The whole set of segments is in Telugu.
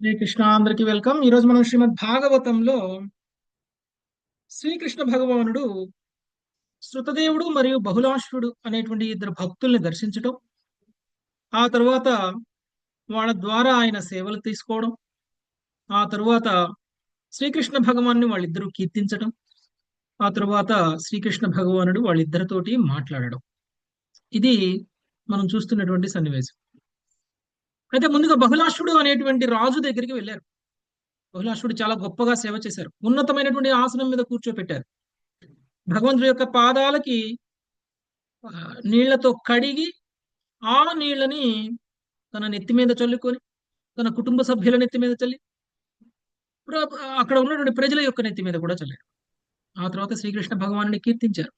శ్రీ కృష్ణ అందరికి వెల్కమ్. ఈ రోజు మనం శ్రీమద్ భాగవతంలో శ్రీకృష్ణ భగవానుడు శృతదేవుడు మరియు బహుళాశ్వుడు అనేటువంటి ఇద్దరు భక్తుల్ని దర్శించటం, ఆ తరువాత వాళ్ళ ద్వారా ఆయన సేవలు తీసుకోవడం, ఆ తరువాత శ్రీకృష్ణ భగవాన్ని వాళ్ళిద్దరూ కీర్తించటం, ఆ తరువాత శ్రీకృష్ణ భగవానుడు వాళ్ళిద్దరితోటి మాట్లాడడం. ఇది మనం చూస్తున్నటువంటి సన్నివేశం. అయితే ముందుగా బహుళాశ్వుడు అనేటువంటి రాజు దగ్గరికి వెళ్ళారు. బహుళాశ్వుడు చాలా గొప్పగా సేవ చేశారు. ఉన్నతమైనటువంటి ఆసనం మీద కూర్చోపెట్టారు. భగవంతుడి యొక్క పాదాలకి నీళ్లతో కడిగి ఆ నీళ్ళని తన నెత్తి మీద చల్లుకొని తన కుటుంబ సభ్యుల నెత్తి మీద చల్లి అక్కడ ఉన్నటువంటి ప్రజల యొక్క నెత్తి మీద కూడా చల్లారు. ఆ తర్వాత శ్రీకృష్ణ భగవానుని కీర్తించారు.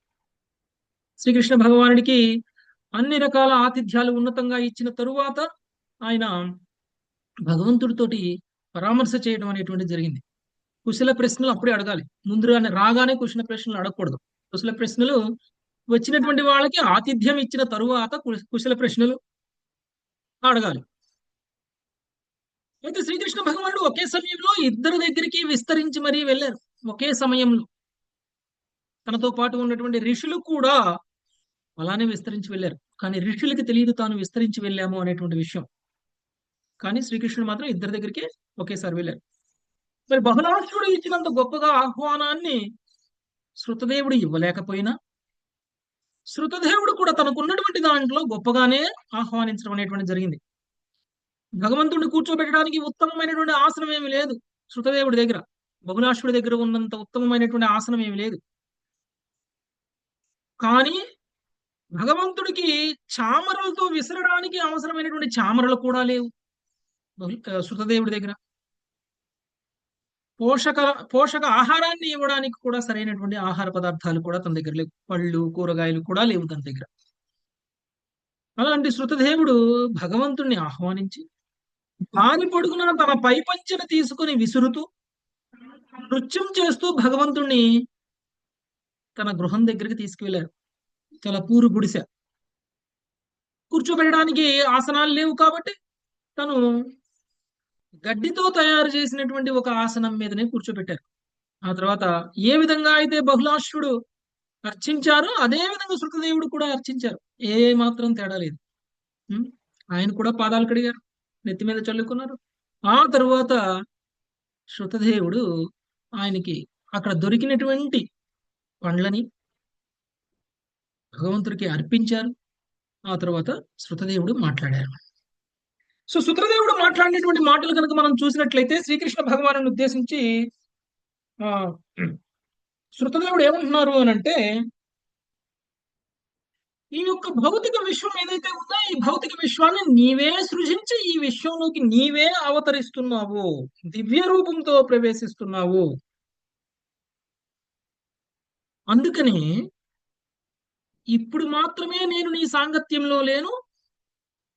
శ్రీకృష్ణ భగవానుడికి అన్ని రకాల ఆతిథ్యాలు ఉన్నతంగా ఇచ్చిన తరువాత ఆయన భగవంతుడితోటి పరామర్శ చేయడం అనేటువంటి జరిగింది. కుశల ప్రశ్నలు అప్పుడే అడగాలి. ముందుగానే రాగానే కుశల ప్రశ్నలు అడగకూడదు. కుశల ప్రశ్నలు వచ్చినటువంటి వాళ్ళకి ఆతిథ్యం ఇచ్చిన తరువాత కుశల ప్రశ్నలు అడగాలి. అయితే శ్రీకృష్ణ భగవానుడు ఒకే సమయంలో ఇద్దరు దగ్గరికి విస్తరించి మరీ వెళ్ళారు. ఒకే సమయంలో తనతో పాటు ఉన్నటువంటి ఋషులు కూడా అలానే విస్తరించి వెళ్ళారు. కానీ ఋషులకి తెలియదు తాను విస్తరించి వెళ్ళాము అనేటువంటి విషయం. కానీ శ్రీకృష్ణుడు మాత్రం ఇద్దరి దగ్గరికి ఒకేసారి వెళ్ళారు. మరి బహుళాశ్వుడు ఇచ్చినంత గొప్పగా ఆహ్వానాన్ని శృతదేవుడు ఇవ్వలేకపోయినా శృతదేవుడు కూడా తనకున్నటువంటి దాంట్లో గొప్పగానే ఆహ్వానించడం అనేటువంటి జరిగింది. భగవంతుడిని కూర్చోబెట్టడానికి ఉత్తమమైనటువంటి ఆసనం ఏమి లేదు శృతదేవుడి దగ్గర. బహుళాశ్వుడి దగ్గర ఉన్నంత ఉత్తమమైనటువంటి ఆసనం ఏమి లేదు. కానీ భగవంతుడికి చామరలతో విసరడానికి అవసరమైనటువంటి చామరలు కూడా లేవు శృతదేవుడి దగ్గర. పోషక పోషక ఆహారాన్ని ఇవ్వడానికి కూడా సరైనటువంటి ఆహార పదార్థాలు కూడా తన దగ్గర లేవు. పళ్ళు కూరగాయలు కూడా లేవు తన దగ్గర. అలాంటి శృతదేవుడు భగవంతుణ్ణి ఆహ్వానించి దారి పొడుగున తన పై పంచెను తీసుకుని విసురుతూ నృత్యం చేస్తూ భగవంతుణ్ణి తన గృహం దగ్గరికి తీసుకువెళ్ళారు. చాలా పూరు గుడిసె. కూర్చోబెట్టడానికి ఆసనాలు లేవు కాబట్టి తను గడ్డితో తయారు చేసినటువంటి ఒక ఆసనం మీదనే కూర్చోబెట్టారు. ఆ తర్వాత ఏ విధంగా అయితే బహుళాశ్వుడు అర్చించారో అదే విధంగా శృతదేవుడు కూడా అర్చించారు. ఏ మాత్రం తేడా లేదు. ఆయన కూడా పాదాలు కడిగారు, నెత్తి మీద చల్లుకున్నారు. ఆ తరువాత శృతదేవుడు ఆయనకి అక్కడ దొరికినటువంటి పండ్లని భగవంతుడికి అర్పించారు. ఆ తర్వాత శృతదేవుడు మాట్లాడారు. సో శృతదేవుడు మాట్లాడినటువంటి మాటలు కనుక మనం చూసినట్లయితే శ్రీకృష్ణ భగవాను ఉద్దేశించి ఆ శృతదేవుడు ఏమంటున్నారు అని అంటే, ఈ యొక్క భౌతిక విశ్వం ఏదైతే ఉందో ఈ భౌతిక విశ్వాన్ని నీవే సృజించి ఈ విశ్వంలోకి నీవే అవతరిస్తున్నావు, దివ్య రూపంతో ప్రవేశిస్తున్నావు. అందుకని ఇప్పుడు మాత్రమే నేను నీ సాంగత్యంలో లేను.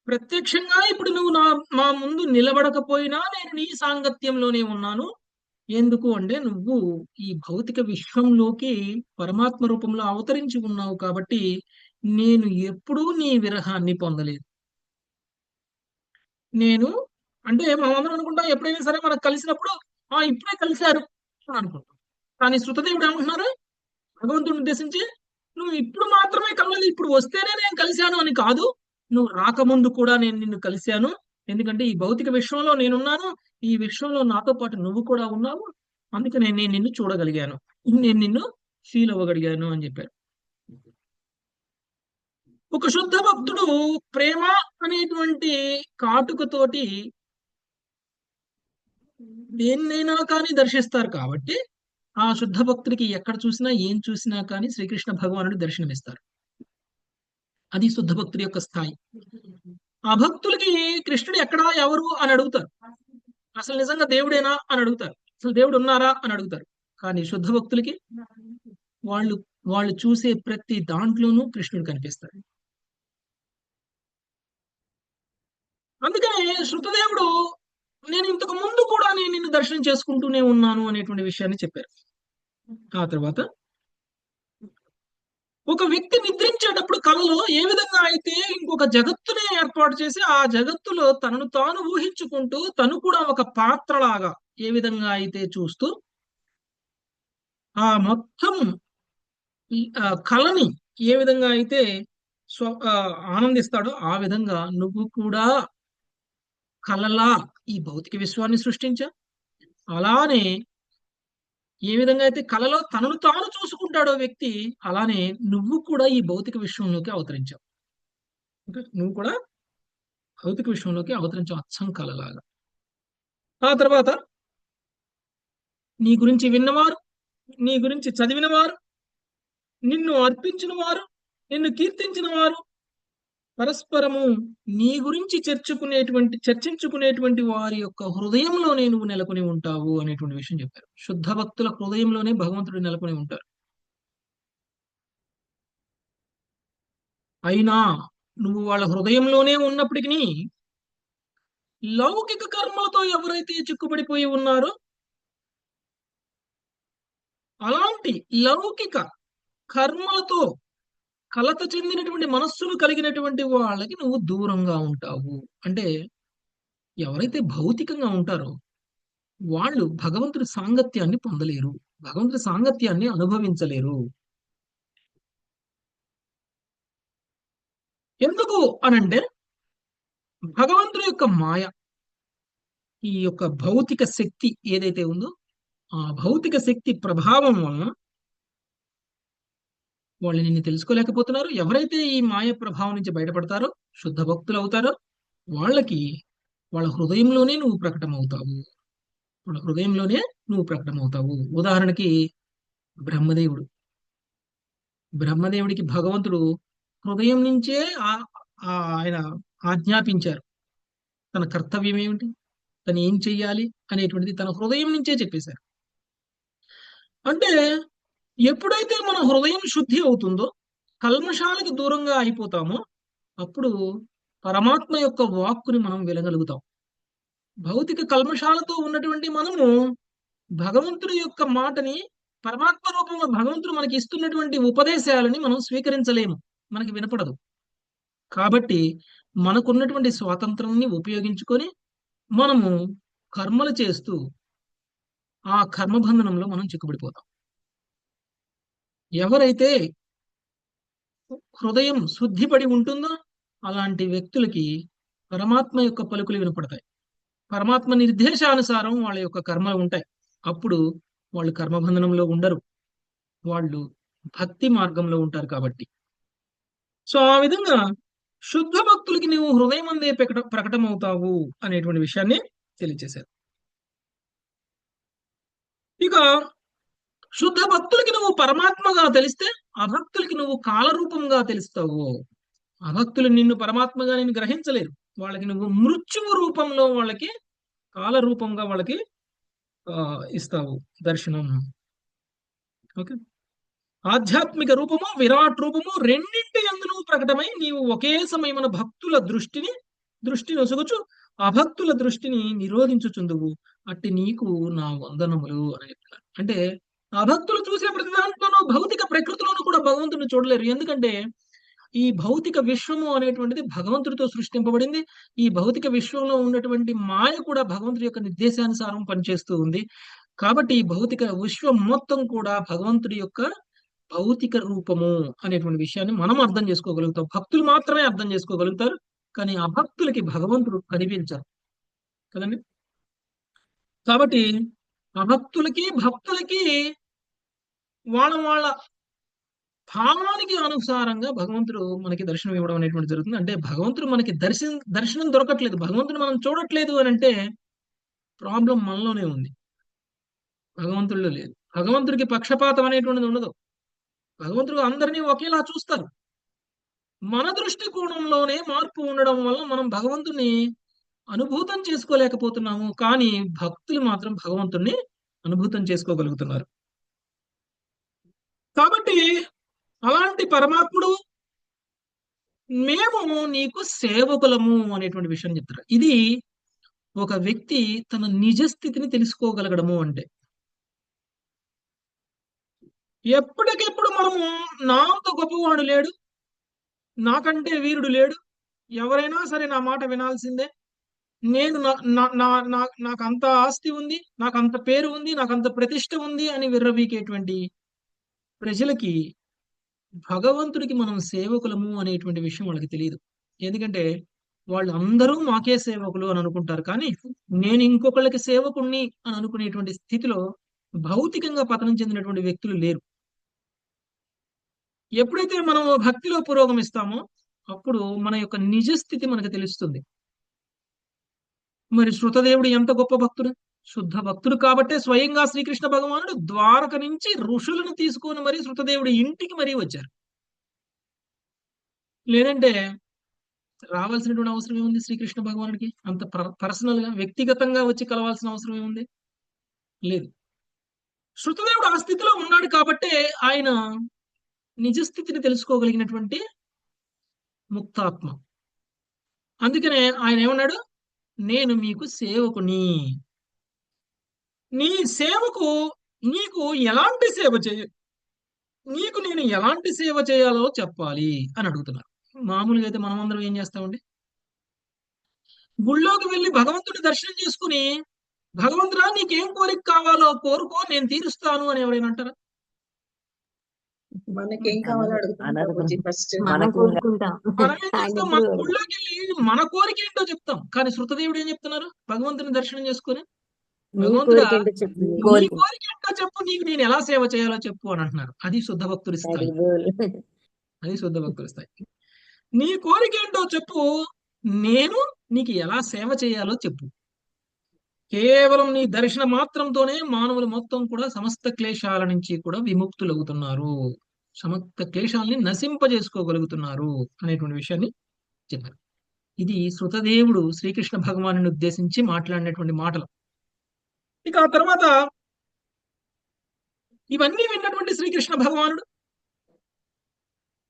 ప్రత్యక్షంగా ఇప్పుడు నువ్వు నా ముందు నిలబడకపోయినా నేను నీ సాంగత్యంలోనే ఉన్నాను. ఎందుకు అంటే నువ్వు ఈ భౌతిక విశ్వంలోకి పరమాత్మ రూపంలో అవతరించి ఉన్నావు కాబట్టి నేను ఎప్పుడూ నీ విరహాన్ని పొందలేదు. నేను అంటే మనమందరం అనుకుంటాం ఎప్పుడైనా సరే మనకు కలిసినప్పుడు ఇప్పుడే కలిశారు అని అనుకుంటాం. కానీ శృతదేవుడు ఏమంటున్నారు భగవంతుడిని ఉద్దేశించి, నువ్వు ఇప్పుడు మాత్రమే కలవాలి, ఇప్పుడు వస్తేనే నేను కలిశాను అని కాదు, నువ్వు రాకముందు కూడా నేను నిన్ను కలిశాను. ఎందుకంటే ఈ భౌతిక విశ్వంలో నేనున్నాను, ఈ విశ్వంలో నాతో పాటు నువ్వు కూడా ఉన్నావు. అందుకనే నేను నిన్ను చూడగలిగాను, నేను నిన్ను ఫీల్ అవ్వగలిగాను అని చెప్పారు. ఒక శుద్ధ భక్తుడు ప్రేమ అనేటువంటి కాటుకతోటి దేన్నైనా కానీ దర్శిస్తారు కాబట్టి ఆ శుద్ధ భక్తుడికి ఎక్కడ చూసినా ఏం చూసినా కానీ శ్రీకృష్ణ భగవానుడు దర్శనమిస్తారు. అది శుద్ధ భక్తుడి యొక్క స్థాయి. ఆ భక్తులకి కృష్ణుడు ఎక్కడా ఎవరు అని అడుగుతారు. అసలు నిజంగా దేవుడేనా అని అడుగుతారు. అసలు దేవుడు ఉన్నారా అని అడుగుతారు. కానీ శుద్ధ భక్తులకి వాళ్ళు వాళ్ళు చూసే ప్రతి దాంట్లోనూ కృష్ణుడు కనిపిస్తాడు. అందుకని శృతదేవుడు నేను ఇంతకు ముందు కూడా నేను నిన్ను దర్శనం చేసుకుంటూనే ఉన్నాను అనేటువంటి విషయాన్ని చెప్పారు. ఆ తర్వాత ఒక వ్యక్తి నిద్రించేటప్పుడు కలలో ఏ విధంగా అయితే ఇంకొక జగత్తునే ఏర్పాటు చేసి ఆ జగత్తులో తనను తాను ఊహించుకుంటూ తను కూడా ఒక పాత్రలాగా ఏ విధంగా అయితే చూస్తూ ఆ మొత్తం కళని ఏ విధంగా అయితే స్వ ఆనందిస్తాడో ఆ విధంగా నువ్వు కూడా కలలా ఈ భౌతిక విశ్వాన్ని సృష్టించా. అలానే ఏ విధంగా అయితే కలలో తనను తాను చూసుకుంటాడో వ్యక్తి, అలానే నువ్వు కూడా ఈ భౌతిక విశ్వంలోకి అవతరించావు. ఓకే, నువ్వు కూడా భౌతిక విశ్వంలోకి అవతరించావు అచ్చం కలలాగా. ఆ తర్వాత నీ గురించి విన్నవారు, నీ గురించి చదివిన వారు, నిన్ను అర్పించిన వారు, నిన్ను కీర్తించిన వారు, పరస్పరము నీ గురించి చర్చించుకునేటువంటి వారి యొక్క హృదయంలోనే నువ్వు నెలకొని ఉంటావు అనేటువంటి విషయం చెప్పారు. శుద్ధ భక్తుల హృదయంలోనే భగవంతుడు నెలకొని ఉంటారు. అయినా నువ్వు వాళ్ళ హృదయంలోనే ఉన్నప్పటికీ లౌకిక కర్మలతో ఎవరైతే చిక్కుపడిపోయి ఉన్నారో అలాంటి లౌకిక కర్మలతో కలత చెందినటువంటి మనస్సును కలిగినటువంటి వాళ్ళకి నువ్వు దూరంగా ఉంటావు. అంటే ఎవరైతే భౌతికంగా ఉంటారో వాళ్ళు భగవంతుడి సాంగత్యాన్ని పొందలేరు, భగవంతుడి సాంగత్యాన్ని అనుభవించలేరు. ఎందుకు అనంటే భగవంతుడి యొక్క మాయ, ఈ యొక్క భౌతిక శక్తి ఏదైతే ఉందో ఆ భౌతిక శక్తి ప్రభావం వలన వాళ్ళు నిన్ను తెలుసుకోలేకపోతున్నారు. ఎవరైతే ఈ మాయ ప్రభావం నుంచి బయటపడతారో శుద్ధ భక్తులు అవుతారో వాళ్ళకి వాళ్ళ హృదయంలోనే నువ్వు ప్రకటమవుతావు. వాళ్ళ హృదయంలోనే నువ్వు ప్రకటమవుతావు. ఉదాహరణకి బ్రహ్మదేవుడు. బ్రహ్మదేవుడికి భగవంతుడు హృదయం నుంచే ఆయన ఆజ్ఞాపించారు. తన కర్తవ్యం ఏమిటి, తను ఏం చెయ్యాలి అనేటువంటిది తన హృదయం నుంచే చెప్పేశారు. అంటే ఎప్పుడైతే మన హృదయం శుద్ధి అవుతుందో కల్మషాలకు దూరంగా అయిపోతామో అప్పుడు పరమాత్మ యొక్క వాక్కుని మనం వినగలుగుతాం. భౌతిక కల్మషాలతో ఉన్నటువంటి మనము భగవంతుడి యొక్క మాటని, పరమాత్మ రూపంలో భగవంతుడు మనకి ఇస్తున్నటువంటి ఉపదేశాలని మనం స్వీకరించలేము, మనకి వినపడదు. కాబట్టి మనకున్నటువంటి స్వాతంత్రాన్ని ఉపయోగించుకొని మనము కర్మలు చేస్తూ ఆ కర్మబంధనంలో మనం చిక్కుబడిపోతాం. ఎవరైతే హృదయం శుద్ధిపడి ఉంటుందో అలాంటి వ్యక్తులకి పరమాత్మ యొక్క పలుకులు వినపడతాయి. పరమాత్మ నిర్దేశానుసారం వాళ్ళ యొక్క కర్మలు ఉంటాయి. అప్పుడు వాళ్ళు కర్మబంధనంలో ఉండరు, వాళ్ళు భక్తి మార్గంలో ఉంటారు కాబట్టి. సో ఆ విధంగా శుద్ధ భక్తులకి నువ్వు హృదయం అందే ప్రకటమవుతావు అనేటువంటి విషయాన్ని తెలియజేశారు. ఇక శుద్ధ భక్తులకి నువ్వు పరమాత్మగా తెలిస్తే అభక్తులకి నువ్వు కాలరూపంగా తెలుస్తావు. అభక్తులు నిన్ను పరమాత్మగా నిన్ను గ్రహించలేరు. వాళ్ళకి నువ్వు మృత్యువు రూపంలో వాళ్ళకి కాల రూపంగా వాళ్ళకి ఇస్తావు దర్శనం. ఓకే, ఆధ్యాత్మిక రూపము విరాట్ రూపము రెండింటి యందును ప్రకటమై నీవు ఒకే సమయమున భక్తుల దృష్టి నొసగుచు అభక్తుల దృష్టిని నిరోధించుచుందువు. అట్టి నీకు నా వందనములు అని చెప్తున్నారు. అంటే అభక్తులు చూసే ప్రతి దాంట్లోనూ భౌతిక ప్రకృతిలోనూ కూడా భగవంతుడిని చూడలేరు. ఎందుకంటే ఈ భౌతిక విశ్వము అనేటువంటిది భగవంతుడితో సృష్టింపబడింది. ఈ భౌతిక విశ్వంలో ఉన్నటువంటి మాయ కూడా భగవంతుడి యొక్క నిర్దేశానుసారం పనిచేస్తూ ఉంది. కాబట్టి ఈ భౌతిక విశ్వం మొత్తం కూడా భగవంతుడి యొక్క భౌతిక రూపము అనేటువంటి విషయాన్ని మనం అర్థం చేసుకోగలుగుతాం. భక్తులు మాత్రమే అర్థం చేసుకోగలుగుతారు, కానీ అభక్తులకి భగవంతుడు కనిపించారు కదండి. కాబట్టి అభక్తులకి భక్తులకి వాళ్ళ వాళ్ళ భావానికి అనుసారంగా భగవంతుడు మనకి దర్శనం ఇవ్వడం అనేటువంటి జరుగుతుంది. అంటే భగవంతుడు మనకి దర్శనం దొరకట్లేదు, భగవంతుడు మనం చూడట్లేదు అని అంటే ప్రాబ్లం మనలోనే ఉంది, భగవంతుడిలో లేదు. భగవంతుడికి పక్షపాతం అనేటువంటిది ఉండదు. భగవంతుడు అందరినీ ఒకేలా చూస్తారు. మన దృష్టికోణంలోనే మార్పు ఉండడం వల్ల మనం భగవంతుని అనుభూతం చేసుకోలేకపోతున్నాము. కానీ భక్తులు మాత్రం భగవంతుణ్ణి అనుభూతం చేసుకోగలుగుతున్నారు. కాబట్టి అలాంటి పరమాత్ముడు మేము నీకు సేవకులము అనేటువంటి విషయం చెప్తారు. ఇది ఒక వ్యక్తి తన నిజ స్థితిని తెలుసుకోగలగడము అంటే. ఎప్పటికెప్పుడు మనము నా అంత గొప్పవాడు లేడు, నాకంటే వీరుడు లేడు, ఎవరైనా సరే నా మాట వినాల్సిందే, నేను నాకు అంత ఆస్తి ఉంది, నాకు అంత పేరు ఉంది, నాకు అంత ప్రతిష్ట ఉంది అని విర్రవీకేటువంటి ప్రజలకి భగవంతుడికి మనం సేవకులము అనేటువంటి విషయం వాళ్ళకి తెలియదు. ఎందుకంటే వాళ్ళందరూ మాకే సేవకులు అని అనుకుంటారు. కానీ నేను ఇంకొకళ్ళకి సేవకుణ్ణి అని అనుకునేటువంటి స్థితిలో భౌతికంగా పతనం చెందినటువంటి వ్యక్తులు లేరు. ఎప్పుడైతే మనం భక్తిలో పురోగమిస్తామో అప్పుడు మన యొక్క నిజ స్థితి మనకు తెలుస్తుంది. మరి శృతదేవుడు ఎంత గొప్ప భక్తుడు, శుద్ధ భక్తుడు కాబట్టే స్వయంగా శ్రీకృష్ణ భగవానుడు ద్వారక నుంచి ఋషులను తీసుకొని మరి శృతదేవుడి ఇంటికి మరీ వచ్చారు. లేదంటే రావాల్సినటువంటి అవసరం ఏముంది శ్రీకృష్ణ భగవానుడికి? అంత పర్సనల్ గా వ్యక్తిగతంగా వచ్చి కలవాల్సిన అవసరం ఏముంది? లేదు. శృతదేవుడు ఆ స్థితిలో ఉన్నాడు కాబట్టే ఆయన నిజస్థితిని తెలుసుకోగలిగినటువంటి ముక్తాత్మ. అందుకనే ఆయన ఏమన్నాడు, నేను మీకు సేవకుని, నీ సేవకు నీకు ఎలాంటి సేవ చేయ నీకు నేను ఎలాంటి సేవ చేయాలో చెప్పాలి అని అడుగుతున్నారు. మామూలుగా అయితే మనం అందరం ఏం చేస్తామండి, గుళ్ళోకి వెళ్ళి భగవంతుడి దర్శనం చేసుకుని భగవంతుడా నీకేం కోరిక కావాలో కోరుకో నేను తీరుస్తాను అని ఎవరైనా అంటారా? మనకేం కావాలో అడుగుతాం ఫస్ట్. మనం కోరుకుంటాం. మనం ఏం చేస్తాం, మన గుళ్ళోకి వెళ్ళి మన కోరిక ఏంటో చెప్తాం. కానీ శృతదేవుడు ఏం చెప్తున్నారు, భగవంతుని దర్శనం చేసుకుని భగవంతుడా నీ కోరిక ఏంటో చెప్పు, నీకు నేను ఎలా సేవ చేయాలో చెప్పు అని అంటున్నారు. అది శుద్ధ భక్తుడి స్థాయి. అది శుద్ధ భక్తుడి స్థాయి. నీ కోరిక ఏంటో చెప్పు, నేను నీకు ఎలా సేవ చేయాలో చెప్పు. కేవలం నీ దర్శన మాత్రంతోనే మానవులు మొత్తం కూడా సమస్త క్లేశాల నుంచి కూడా విముక్తులవుతున్నారు, సమస్త క్లేశాలని నశింపజేసుకోగలుగుతున్నారు అనేటువంటి విషయాన్ని చెప్పారు. ఇది శృతదేవుడు శ్రీకృష్ణ భగవాను ఉద్దేశించి మాట్లాడినటువంటి మాటలు. ఇక ఆ తర్వాత ఇవన్నీ విన్నటువంటి శ్రీకృష్ణ భగవానుడు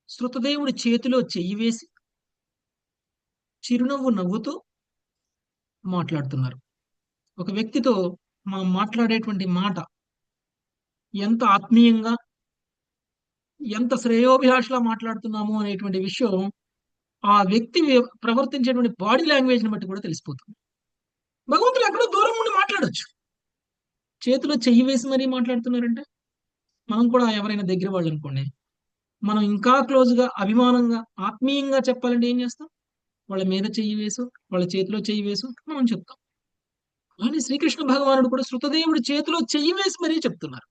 శృతదేవుడి చేతిలో చెయ్యి వేసి చిరునవ్వు నవ్వుతూ మాట్లాడుతున్నారు. ఒక వ్యక్తితో మనం మాట్లాడేటువంటి మాట ఎంత ఆత్మీయంగా, ఎంత శ్రేయోభిలాషలా మాట్లాడుతున్నాము అనేటువంటి విషయం ఆ వ్యక్తి ప్రవర్తించేటువంటి బాడీ లాంగ్వేజ్ ని బట్టి కూడా తెలిసిపోతుంది. భగవంతుడు ఎక్కడో దూరం నుండి మాట్లాడొచ్చు, చేతిలో చెయ్యి వేసి మరీ మాట్లాడుతున్నారంటే మనం కూడా ఎవరైనా దగ్గర వాళ్ళు అనుకోండి, మనం ఇంకా క్లోజ్ గా అభిమానంగా ఆత్మీయంగా చెప్పాలంటే ఏం చేస్తాం, వాళ్ళ మీద చెయ్యి వేసు, వాళ్ళ చేతిలో చెయ్యి వేసు మనం చెప్తాం. కానీ శ్రీకృష్ణ భగవానుడు కూడా శృతదేవుడి చేతిలో చెయ్యి వేసి మరీ చెప్తున్నారు.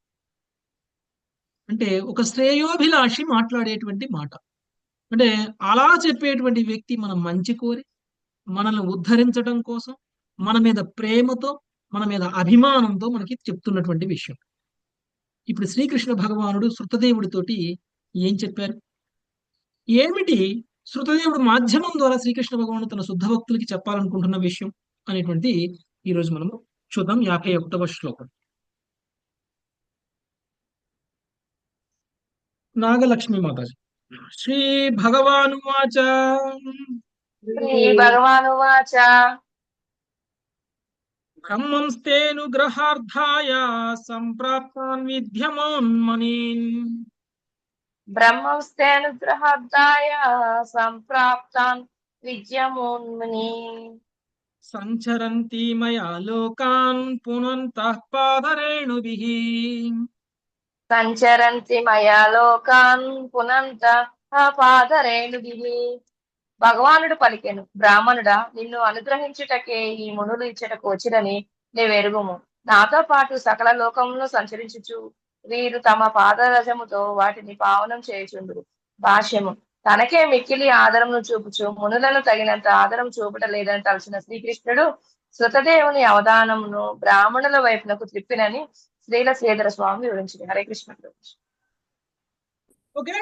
అంటే ఒక శ్రేయోభిలాషి మాట్లాడేటువంటి మాట. అంటే అలా చెప్పేటువంటి వ్యక్తి మన మంచి కోరి మనల్ని ఉద్ధరించడం కోసం, మన మీద ప్రేమతో, మన మీద అభిమానంతో మనకి చెప్తున్నటువంటి విషయం. ఇప్పుడు శ్రీకృష్ణ భగవానుడు శృతదేవుడితోటి ఏం చెప్పారు, ఏమిటి శృతదేవుడు మాధ్యమం ద్వారా శ్రీకృష్ణ భగవానుడు తన శుద్ధ భక్తులకి చెప్పాలనుకుంటున్న విషయం అనేటువంటి ఈరోజు మనము చూద్దాం. 51వ శ్లోకం. నాగలక్ష్మి మాతాజీ. శ్రీ భగవానువాచ బ్రహ్మంస్తేనుగ్రహార్థాయ సంప్రాప్తాన్ విద్యమాన్మనీన్ సంచరంతి మయా లోకాన్ పునంతః పాదరేణుభిః భగవానుడు పలికెను, బ్రాహ్మణుడా, నిన్ను అనుగ్రహించుటకే ఈ మునులు ఇచ్చటకు వచ్చిరని నీవెరుగుము. నాతో పాటు సకల లోకములను సంచరించుచు వీరు తమ పాదరజముతో వాటిని పావనం చేయుచుండురు. భాష్యము. తనకే మిక్కిలి ఆదరమును చూపుచు మునులను తగినంత ఆదరం చూపట లేదని తలచిన శ్రీకృష్ణుడు శృతదేవుని అవధానమును బ్రాహ్మణుల వైపునకు త్రిప్పినని శ్రీల శ్రీధర స్వామి వివరించింది. హరే కృష్ణ. ఓకే,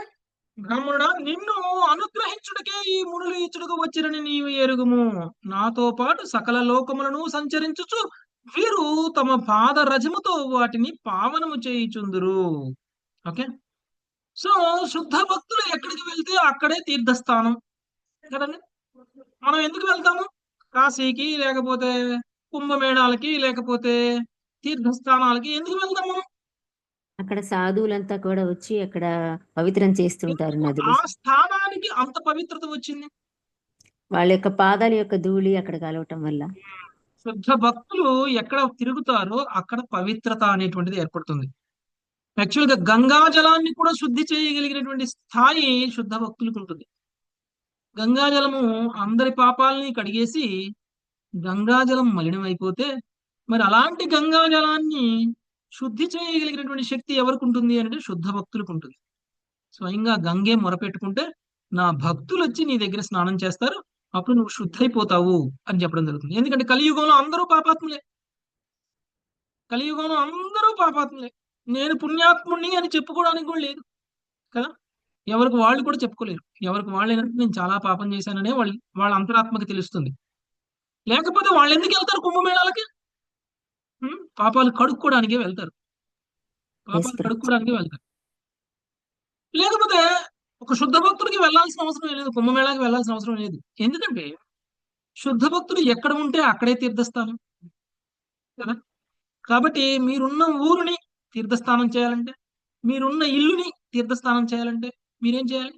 బ్రాహ్మణుడా, నిన్ను అనుగ్రహించుటకే ఈ మునులు ఇచ్చుటకు వచ్చిరని నీవు ఎరుగుము. నాతో పాటు సకల లోకములను సంచరించుచు వీరు తమ పాద రజముతో వాటిని పావనము చేయుచుందురు. ఓకే, సో శుద్ధ భక్తులు ఎక్కడికి వెళ్తే అక్కడే తీర్థస్థానం కదండి. మనం ఎందుకు వెళ్తాము, కాశీకి, లేకపోతే కుంభమేళాలకి, లేకపోతే తీర్థస్థానాలకి ఎందుకు వెళ్తాము? అక్కడ సాధువులంతా కూడా వచ్చి అక్కడ పవిత్రం చేస్తుంటారు ఎందుకు నదులు. ఆ స్థానానికి అంత పవిత్రత వచ్చింది? వాళ్ళ యొక్క పాదాల యొక్క ధూళి అక్కడ కలవటం వల్ల. శుద్ధ భక్తులు ఎక్కడ తిరుగుతారో అక్కడ పవిత్రత అనేటువంటిది ఏర్పడుతుంది. యాక్చువల్ గా గంగా జలాన్ని కూడా శుద్ధి చేయగలిగినటువంటి స్థాయి శుద్ధ భక్తులకు ఉంటుంది. గంగా జలము అందరి పాపాలని కడిగేసి గంగాజలం మలినమైపోతే మరి అలాంటి గంగా జలాన్ని శుద్ధి చేయగలిగినటువంటి శక్తి ఎవరికి ఉంటుంది అంటే శుద్ధ భక్తులకు ఉంటుంది. స్వయంగా గంగే మొరపెట్టుకుంటే నా భక్తులు వచ్చి నీ దగ్గర స్నానం చేస్తారు, అప్పుడు నువ్వు శుద్ధైపోతావు అని చెప్పడం జరుగుతుంది. ఎందుకంటే కలియుగంలో అందరూ పాపాత్ములే. కలియుగంలో అందరూ పాపాత్ములే. నేను పుణ్యాత్ముడిని అని చెప్పుకోవడానికి కూడా లేదు కదా. ఎవరికి వాళ్ళు కూడా చెప్పుకోలేరు. ఎవరికి వాళ్ళు ఏంటంటే నేను చాలా పాపం చేశాననే వాళ్ళ అంతరాత్మకి తెలుస్తుంది. లేకపోతే వాళ్ళు ఎందుకు వెళ్తారు కుంభమేళాలకి? పాపాలు కడుక్కోవడానికే వెళ్తారు. పాపాలు కడుక్కోవడానికే వెళ్తారు. లేకపోతే ఒక శుద్ధ భక్తుడికి వెళ్ళాల్సిన అవసరం లేదు, కుంభమేళాకి వెళ్ళాల్సిన అవసరం లేదు. ఎందుకంటే శుద్ధ భక్తుడు ఎక్కడ ఉంటే అక్కడే తీర్థస్థానం కదా. కాబట్టి మీరున్న ఊరిని తీర్థస్థానం చేయాలంటే, మీరున్న ఇల్లుని తీర్థస్థానం చేయాలంటే మీరేం చేయాలి?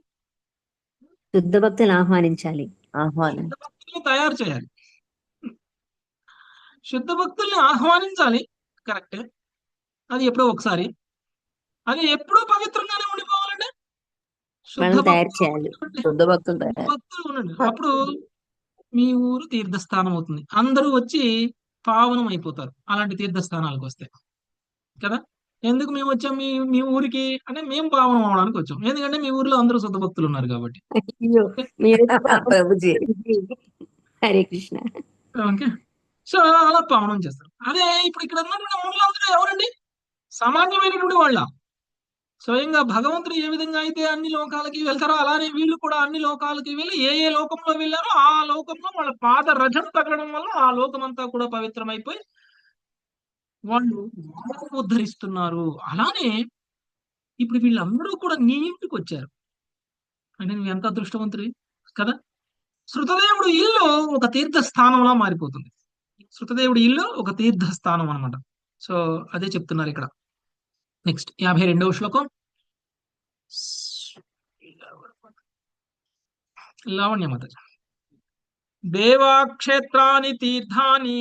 శుద్ధ భక్తులను ఆహ్వానించాలి. శుద్ధ భక్తుల్ని తయారు చేయాలి. శుద్ధ భక్తుల్ని ఆహ్వానించాలి, కరెక్టే. అది ఎప్పుడో ఒకసారి. అది ఎప్పుడూ పవిత్రంగానే ఉండిపోవాలంటే శుద్ధ తయారు చేయాలి. శుద్ధ భక్తులు ఉండండి. అప్పుడు మీ ఊరు తీర్థస్థానం అవుతుంది. అందరూ వచ్చి పావనం అయిపోతారు అలాంటి తీర్థస్థానాలకు వస్తే కదా. ఎందుకు మేము వచ్చాం మీ ఊరికి అంటే మేము పావనం అవడానికి వచ్చాం. ఎందుకంటే మీ ఊర్లో అందరూ శుద్ధ భక్తులు ఉన్నారు కాబట్టి. హరే కృష్ణ. ఓకే, సో అలా పావనం చేస్తారు. అదే ఇప్పుడు ఇక్కడ ఉన్నటువంటి మునులందరూ ఎవరండి? సామాన్యమైనటువంటి వాళ్ళ. స్వయంగా భగవంతుడు ఏ విధంగా అయితే అన్ని లోకాలకి వెళ్తారో అలానే వీళ్ళు కూడా అన్ని లోకాలకి వెళ్ళి ఏ ఏ లోకంలో వెళ్ళారో ఆ లోకంలో వాళ్ళ పాద రజం తగ్గడం వల్ల ఆ లోకం అంతా కూడా పవిత్రమైపోయి వాళ్ళు ఉద్ధరిస్తున్నారు. అలానే ఇప్పుడు వీళ్ళందరూ కూడా నీ ఇంటికి వచ్చారు అంటే నువ్వు ఎంత అదృష్టవంతుడి కదా. శృతదేవుడు ఇల్లు ఒక తీర్థస్థానంలా మారిపోతుంది. శృతదేవుడి ఇల్లు ఒక తీర్థస్థానం అనమాట. సో అదే చెప్తున్నారు ఇక్కడ. నెక్స్ట్ 52వ శ్లోకం. లావణ్యమత. దేవాక్షేత్రాని తీర్థాని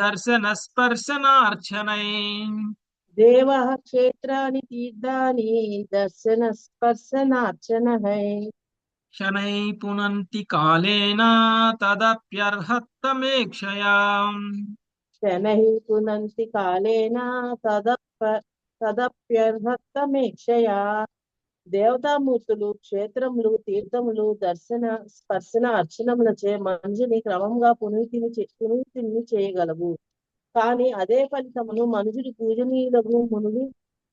దర్శన స్పర్శనార్చనై. దేవః క్షేత్రాని తీర్థాని దర్శన స్పర్శనార్చనై. శనై పునంతి కాలేన తదప్యర్హత్తమేక్షయా. శనై పునంతి కాలేన తదప్యర్హత్తమేక్షయా. దేవతామూర్తులు క్షేత్రములు తీర్థములు దర్శన స్పర్శన అర్చనములచే మనుషుని క్రమంగా పునీతిని చేయగలవు. కానీ అదే ఫలితమును మనుషుడు పూజనీయులకు మునులు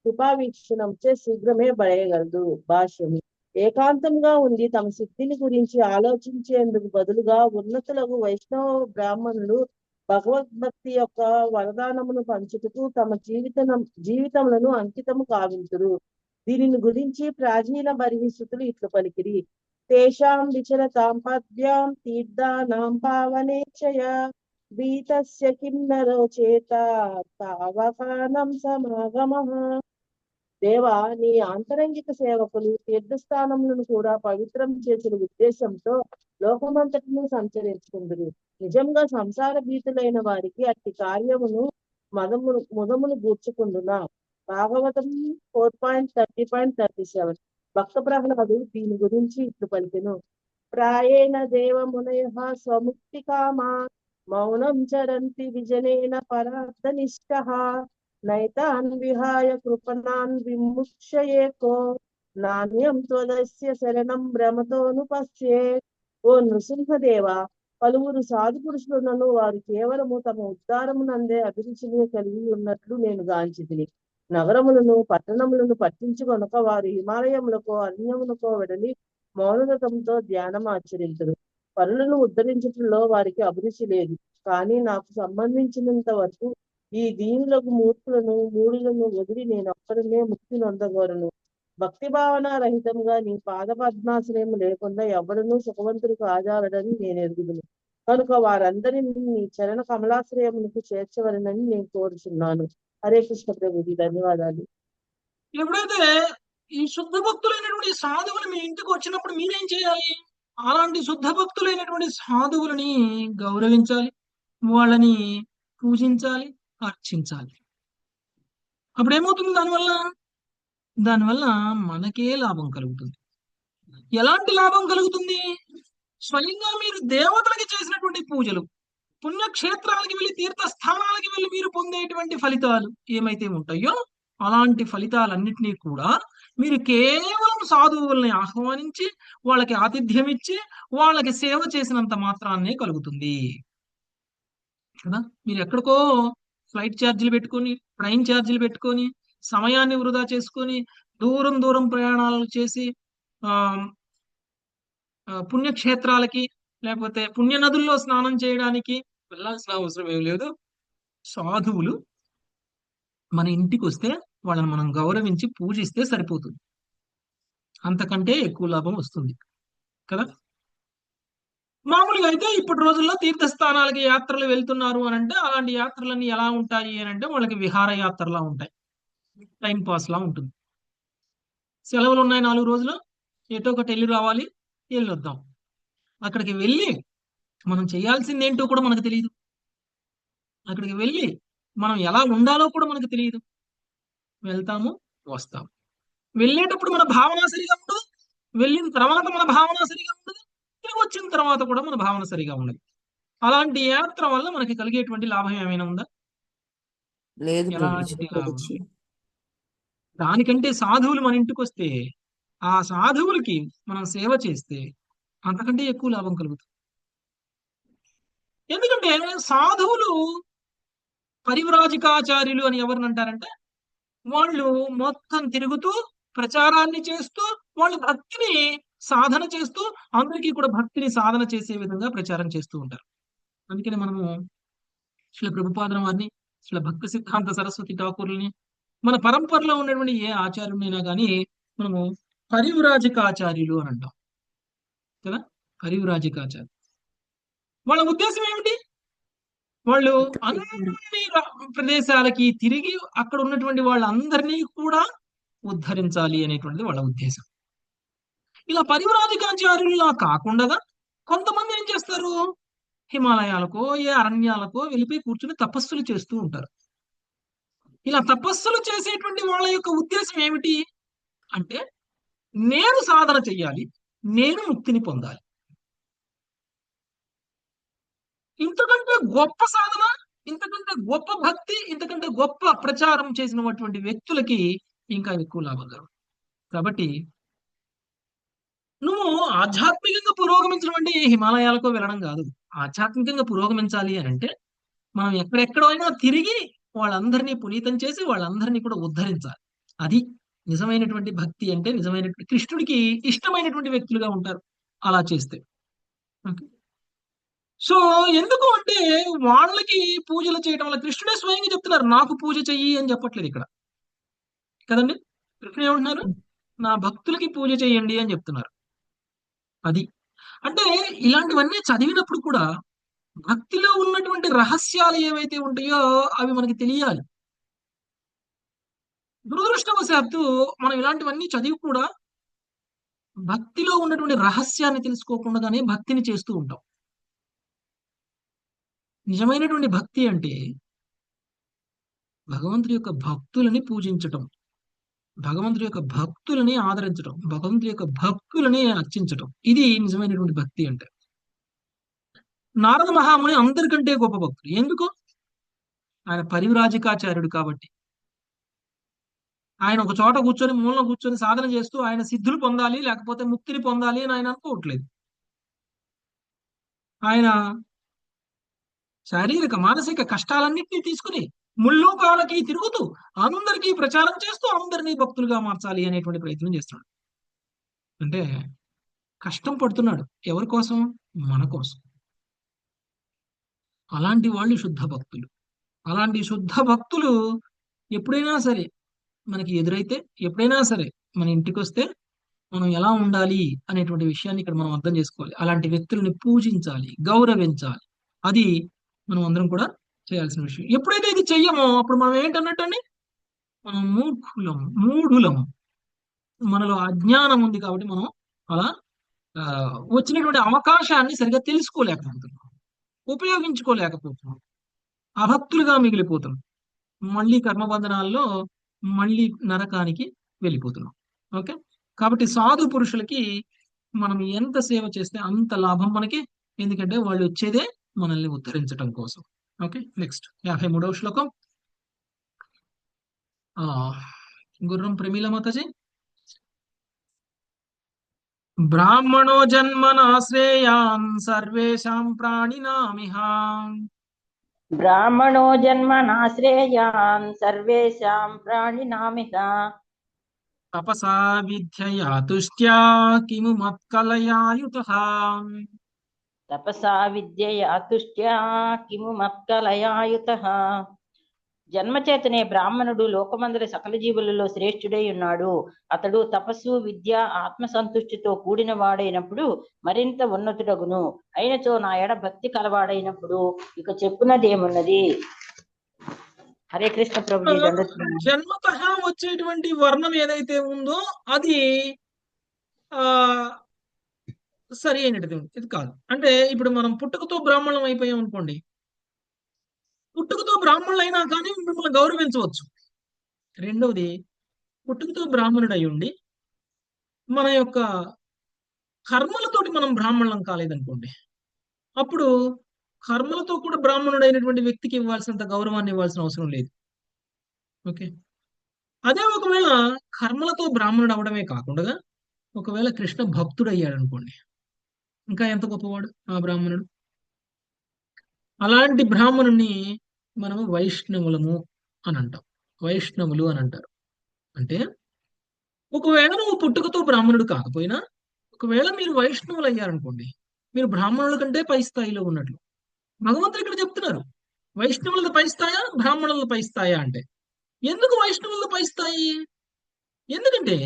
కృపావీక్షణంచే శీఘ్రమే పడేయగలదు. భాష్యము. ఏకాంతంగా ఉండి తమ సిద్ధిని గురించి ఆలోచించేందుకు బదులుగా ఉన్నతులకు వైష్ణవ బ్రాహ్మణులు భగవద్భక్తి యొక్క వరదానమును పంచుటకు తమ జీవితములను అంకితము కావింతురు. దీనిని గురించి ప్రాచీన బర్హిస్తులు ఇట్లు పలికిరి. తేషాం విచరతాం పద్భ్యాం తీర్థానాం పావనేక్షయ భీతస్య కిం నరో చేత తావకానం సమాగమః. దేవా, నీ ఆంతరంగిక సేవకులు తీర్థస్థానములను కూడా పవిత్రం చేసిన ఉద్దేశంతో లోకమంతటిని సంచరించుకుందురు. నిజంగా సంసార భీతులైన వారికి అట్టి కార్యమును ముదమును గూర్చుకుందునా. భాగవతం 4.30.37. భక్త ప్రహ్లాదు దీని గురించి ఇట్లు పలికెను. ప్రాయేణ దేవమునయః స్వముక్తి కామా మౌనం చరంతి విజనేన పరార్థనిష్టః నైతాన్ విహాయ కృపణాన్ విముక్షయేకో నాణ్యం త్వదస్య శరణం భ్రమతోనుపశ్యే. ఓ నృసింహదేవ, పలువురు సాధు పురుషులను వారు కేవలము తమ ఉద్ధారమునందే అభిరుచిని కలిగి ఉన్నట్లు నేను గాంచితిని. నగరములను పట్టణములను పట్టించుకొనక వారు హిమాలయములకో అరణ్యములకో వెడలి మౌనవ్రతంతో ధ్యానం ఆచరించరు. పరులను ఉద్ధరించటంలో వారికి అభిరుచి లేదు. కానీ నాకు సంబంధించినంత వరకు ఈ దీనులకు మూడులను వదిలి నేనొక్కడనే ముక్తి నొందగోరను. భక్తి భావన రహితంగా నీ పాద పద్మాశ్రయం లేకుండా ఎవడనూ సుఖవంతుడు కాజాలడని నేను ఎరుగుదును. కనుక వారందరినీ నీ చరణ కమలాశ్రయమునకు చేర్చవలనని నేను కోరుచున్నాను. హరే కృష్ణ ప్రభుజీ, ధన్యవాదాలు. ఎప్పుడైతే ఈ శుద్ధ భక్తులైనటువంటి సాధువులు మీ ఇంటికి వచ్చినప్పుడు మీరేం చేయాలి? అలాంటి శుద్ధ భక్తులైనటువంటి సాధువులని గౌరవించాలి, వాళ్ళని పూజించాలి, అర్చించాలి. అప్పుడు ఏమవుతుంది దానివల్ల? దానివల్ల మనకే లాభం కలుగుతుంది. ఎలాంటి లాభం కలుగుతుంది? స్వయంగా మీరు దేవతలకి చేసినటువంటి పూజలు, పుణ్యక్షేత్రాలకి వెళ్ళి తీర్థస్థానాలకి వెళ్ళి మీరు పొందేటువంటి ఫలితాలు ఏమైతే ఉంటాయో అలాంటి ఫలితాలన్నిటినీ కూడా మీరు కేవలం సాధువుల్ని ఆహ్వానించి వాళ్ళకి ఆతిథ్యం ఇచ్చి వాళ్ళకి సేవ చేసినంత మాత్రాన్నే కలుగుతుంది కదా. మీరు ఎక్కడికో ఫ్లైట్ ఛార్జీలు పెట్టుకొని, ట్రైన్ ఛార్జీలు పెట్టుకొని, సమయాన్ని వృధా చేసుకొని దూరం దూరం ప్రయాణాలు చేసి పుణ్యక్షేత్రాలకి లేకపోతే పుణ్య నదుల్లో స్నానం చేయడానికి వెళ్ళాల్సిన అవసరం ఏం లేదు. సాధువులు మన ఇంటికి వస్తే వాళ్ళని మనం గౌరవించి పూజిస్తే సరిపోతుంది. అంతకంటే ఎక్కువ లాభం వస్తుంది కదా. మామూలుగా అయితే ఇప్పటి రోజుల్లో తీర్థస్థానాలకి యాత్రలు వెళ్తున్నారు అని అంటే అలాంటి యాత్రలన్నీ ఎలా ఉంటాయి అని అంటే వాళ్ళకి విహార యాత్రలా ఉంటాయి, టైం పాస్ లా ఉంటుంది. సెలవులు ఉన్నాయి 4 రోజులు, ఎటో ఒకటి వెళ్ళి రావాలి, వెళ్ళొద్దాం. అక్కడికి వెళ్ళి మనం చేయాల్సింది ఏంటో కూడా మనకు తెలియదు. అక్కడికి వెళ్ళి మనం ఎలా ఉండాలో కూడా మనకు తెలియదు. వెళ్తాము, వస్తాము. వెళ్ళేటప్పుడు మన భావన సరిగా ఉండదు, వెళ్ళిన తర్వాత మన భావన సరిగా ఉండదు, తిరిగి వచ్చిన తర్వాత కూడా మన భావన సరిగా ఉండదు. అలాంటి యాత్ర వల్ల మనకి కలిగేటువంటి లాభం ఏమైనా ఉందా? లేదు ఎలాంటి లాభం? ప్రభుజీ. దానికంటే సాధువులు మన ఇంటికి వస్తే ఆ సాధువులకి మనం సేవ చేస్తే అంతకంటే ఎక్కువ లాభం కలుగుతుంది. ఎందుకంటే సాధువులు పరివ్రాజకాచార్యులు అని ఎవరిని అంటారంటే వాళ్ళు మొత్తం తిరుగుతూ ప్రచారాన్ని చేస్తూ వాళ్ళు భక్తిని సాధన చేస్తూ అందరికీ కూడా భక్తిని సాధన చేసే విధంగా ప్రచారం చేస్తూ ఉంటారు. అందుకని మనము శ్రీ ప్రభుపాదుల వారిని, శ్రీ భక్తి సిద్ధాంత సరస్వతి ఠాకూర్లని, మన పరంపరలో ఉన్నటువంటి ఏ ఆచార్యులైనా కానీ మనము పరివ్రాజకాచార్యులు అని అంటాం కదా. పరివ్రాజకాచార్యులు వాళ్ళ ఉద్దేశం ఏమిటి? వాళ్ళు అన్ని ప్రదేశాలకి తిరిగి అక్కడ ఉన్నటువంటి వాళ్ళందరినీ కూడా ఉద్ధరించాలి అనేటువంటిది వాళ్ళ ఉద్దేశం. ఇలా పరివ్రాజకాచార్యులా కాకుండా కొంతమంది ఏం చేస్తారు? హిమాలయాలకో ఏ అరణ్యాలకో వెళ్ళిపోయి కూర్చుని తపస్సులు చేస్తూ ఉంటారు. ఇలా తపస్సులు చేసేటువంటి వాళ్ళ యొక్క ఉద్దేశం ఏమిటి అంటే నేను సాధన చెయ్యాలి, నేను ముక్తిని పొందాలి. ఇంతకంటే గొప్ప సాధన, ఇంతకంటే గొప్ప భక్తి, ఇంతకంటే గొప్ప ప్రచారం చేసినటువంటి వ్యక్తులకి ఇంకా ఎక్కువ లాభం కలుగుతుంది. కాబట్టి నువ్వు ఆధ్యాత్మికంగా పురోగమించడం అంటే హిమాలయాలకు వెళ్ళడం కాదు. ఆధ్యాత్మికంగా పురోగమించాలి అని అంటే మనం ఎక్కడెక్కడో అయినా తిరిగి వాళ్ళందరినీ పునీతం చేసి వాళ్ళందరినీ కూడా ఉద్ధరించాలి. అది నిజమైనటువంటి భక్తి అంటే. నిజమైనటువంటి కృష్ణుడికి ఇష్టమైనటువంటి వ్యక్తులుగా ఉంటారు అలా చేస్తే. సో ఎందుకు అంటే వాళ్ళకి పూజలు చేయడం వల్ల కృష్ణుడే స్వయంగా చెప్తున్నారు, నాకు పూజ చెయ్యి అని చెప్పట్లేదు ఇక్కడ కదండి. కృష్ణుడు ఏమంటున్నారు? నా భక్తులకి పూజ చేయండి అని చెప్తున్నారు. అది అంటే ఇలాంటివన్నీ చదివినప్పుడు కూడా భక్తిలో ఉన్నటువంటి రహస్యాలు ఏవైతే ఉంటాయో అవి మనకి తెలియాలి. దురదృష్టవశాత్తు మనం ఇలాంటివన్నీ చదివి కూడా భక్తిలో ఉన్నటువంటి రహస్యాన్ని తెలుసుకోకుండానే భక్తిని చేస్తూ ఉంటాం. నిజమైనటువంటి భక్తి అంటే భగవంతుడి యొక్క భక్తులని పూజించటం, భగవంతుడి యొక్క భక్తులని ఆదరించటం, భగవంతుడి యొక్క భక్తులని అర్చించటం. ఇది నిజమైనటువంటి భక్తి అంటే. నారద మహాముని అందరికంటే గొప్ప భక్తుడు. ఎందుకు? ఆయన పరివ్రాజకాచార్యుడు కాబట్టి. ఆయన ఒక చోట కూర్చొని మూలన కూర్చొని సాధన చేస్తూ ఆయన సిద్ధులు పొందాలి లేకపోతే ముక్తిని పొందాలి అని ఆయన అనుకోవట్లేదు. ఆయన శారీరక మానసిక కష్టాలన్నింటినీ తీసుకుని ముల్లోకాలకి తిరుగుతూ అందరికీ ప్రచారం చేస్తూ అందరినీ భక్తులుగా మార్చాలి అనేటువంటి ప్రయత్నం చేస్తున్నాడు. అంటే కష్టం పడుతున్నాడు. ఎవరి కోసం? మన కోసం. అలాంటి వాళ్ళు శుద్ధ భక్తులు. అలాంటి శుద్ధ భక్తులు ఎప్పుడైనా సరే మనకి ఎదురైతే, ఎప్పుడైనా సరే మన ఇంటికి వస్తే మనం ఎలా ఉండాలి అనేటువంటి విషయాన్ని ఇక్కడ మనం అర్థం చేసుకోవాలి. అలాంటి వ్యక్తులని పూజించాలి, గౌరవించాలి. అది మనం అందరం కూడా చేయాల్సిన విషయం. ఎప్పుడైతే ఇది చెయ్యమో అప్పుడు మనం ఏంటన్నట్టండి? మనం మూఢులం, మనలో అజ్ఞానం ఉంది కాబట్టి మనం అలా ఆ, వచ్చినటువంటి అవకాశాన్ని సరిగా తెలుసుకోలేకపోతున్నాం, ఉపయోగించుకోలేకపోతున్నాం, అభక్తులుగా మిగిలిపోతున్నాం, మళ్ళీ కర్మబంధనాల్లో మళ్ళీ నరకానికి వెళ్ళిపోతున్నాం. ఓకే, కాబట్టి సాధు పురుషులకి మనం ఎంత సేవ చేస్తే అంత లాభం మనకి, ఎందుకంటే వాళ్ళు వచ్చేదే మనల్ని ఉద్ధరించటం కోసం. ఓకే, నెక్స్ట్ 53వ శ్లోకం. ఆ గుర్రం ప్రమీల మాతాజీ. బ్రాహ్మణో జన్మనా శ్రేయాన్ సర్వేషాం ప్రాణినామిహ బ్రాహ్మణో జన్మనాశ్రేయాన్ సర్వేషాం ప్రాణినామిహ తపసా విద్యయా తుష్ట్యా కిము మత్కలయాయుతః. తపసా విద్యయా తుష్ట్యా కిము మత్కలయాయుతః. జన్మచేతనే బ్రాహ్మణుడు లోకమందరి సకల జీవులలో శ్రేష్ఠుడై ఉన్నాడు. అతడు తపస్సు, విద్య, ఆత్మసంతుష్టితో కూడిన వాడైనప్పుడు మరింత ఉన్నతుడగును. అయినచో నా ఎడ భక్తి కలవాడైనప్పుడు ఇక చెప్పునదేమున్నది. హరే కృష్ణ ప్రభుజీ. జన్మత వచ్చేటువంటి వర్ణం ఏదైతే ఉందో అది ఆ సరి అయినది ఇది కాదు. అంటే ఇప్పుడు మనం పుట్టుకతో బ్రాహ్మణం అయిపోయాం అనుకోండి, పుట్టుకతో బ్రాహ్మణులు అయినా కానీ మిమ్మల్ని గౌరవించవచ్చు. రెండవది, పుట్టుకతో బ్రాహ్మణుడు అయి ఉండి మన యొక్క కర్మలతోటి మనం బ్రాహ్మణులం కాలేదనుకోండి, అప్పుడు కర్మలతో కూడా బ్రాహ్మణుడు అయినటువంటి వ్యక్తికి ఇవ్వాల్సినంత గౌరవాన్ని ఇవ్వాల్సిన అవసరం లేదు. ఓకే, అదే ఒకవేళ కర్మలతో బ్రాహ్మణుడు అవడమే కాకుండా ఒకవేళ కృష్ణ భక్తుడు అయ్యాడు అనుకోండి, ఇంకా ఎంత గొప్పవాడు ఆ బ్రాహ్మణుడు. అలాంటి బ్రాహ్మణుని మనము వైష్ణవులము అని అంటాం, వైష్ణవులు అని అంటారు. అంటే ఒకవేళ నువ్వు పుట్టుకతో బ్రాహ్మణుడు కాకపోయినా ఒకవేళ మీరు వైష్ణవులు అయ్యారనుకోండి, మీరు బ్రాహ్మణుల కంటే పై స్థాయిలో ఉన్నట్లు భగవంతుడు ఇక్కడ చెప్తున్నారు. వైష్ణవులది పై స్థాయా, బ్రాహ్మణులది పై స్థాయా అంటే ఎందుకు వైష్ణవులది పై స్థాయి? ఎందుకంటే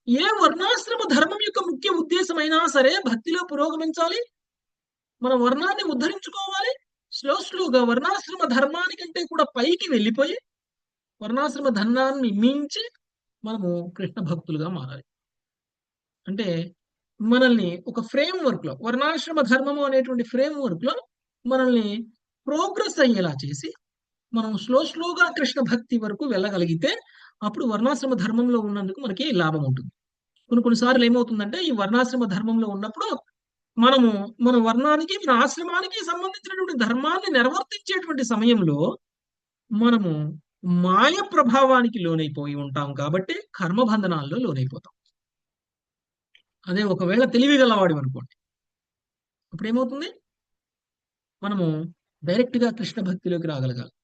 ఏ వర్ణాశ్రమ ధర్మం యొక్క ముఖ్య ఉద్దేశమైనా సరే భక్తిలో పురోగమించాలి, మన వర్ణాన్ని ఉద్ధరించుకోవాలి. స్లోగా వర్ణాశ్రమ ధర్మానికంటే కూడా పైకి వెళ్ళిపోయి వర్ణాశ్రమ ధర్మాన్ని మించి మనము కృష్ణ భక్తులుగా మారాలి. అంటే మనల్ని ఒక ఫ్రేమ్ వర్క్ లో, వర్ణాశ్రమ ధర్మము అనేటువంటి ఫ్రేమ్ వర్క్ లో మనల్ని ప్రోగ్రెస్ అయ్యేలా చేసి మనం స్లోగా కృష్ణ భక్తి వరకు వెళ్ళగలిగితే అప్పుడు వర్ణాశ్రమ ధర్మంలో ఉన్నందుకు మనకి లాభం ఉంటుంది. కొన్నిసార్లు ఏమవుతుందంటే ఈ వర్ణాశ్రమ ధర్మంలో ఉన్నప్పుడు మనము మన వర్ణానికి, మన ఆశ్రమానికి సంబంధించినటువంటి ధర్మాన్ని నిర్వర్తించేటువంటి సమయంలో మనము మాయ ప్రభావానికి లోనైపోయి ఉంటాం కాబట్టి కర్మబంధనాల్లో లోనైపోతాం. అదే ఒకవేళ తెలివి గలవాడి అనుకోండి, అప్పుడు ఏమవుతుంది, మనము డైరెక్ట్ గా కృష్ణ భక్తిలోకి రాగలగాలి.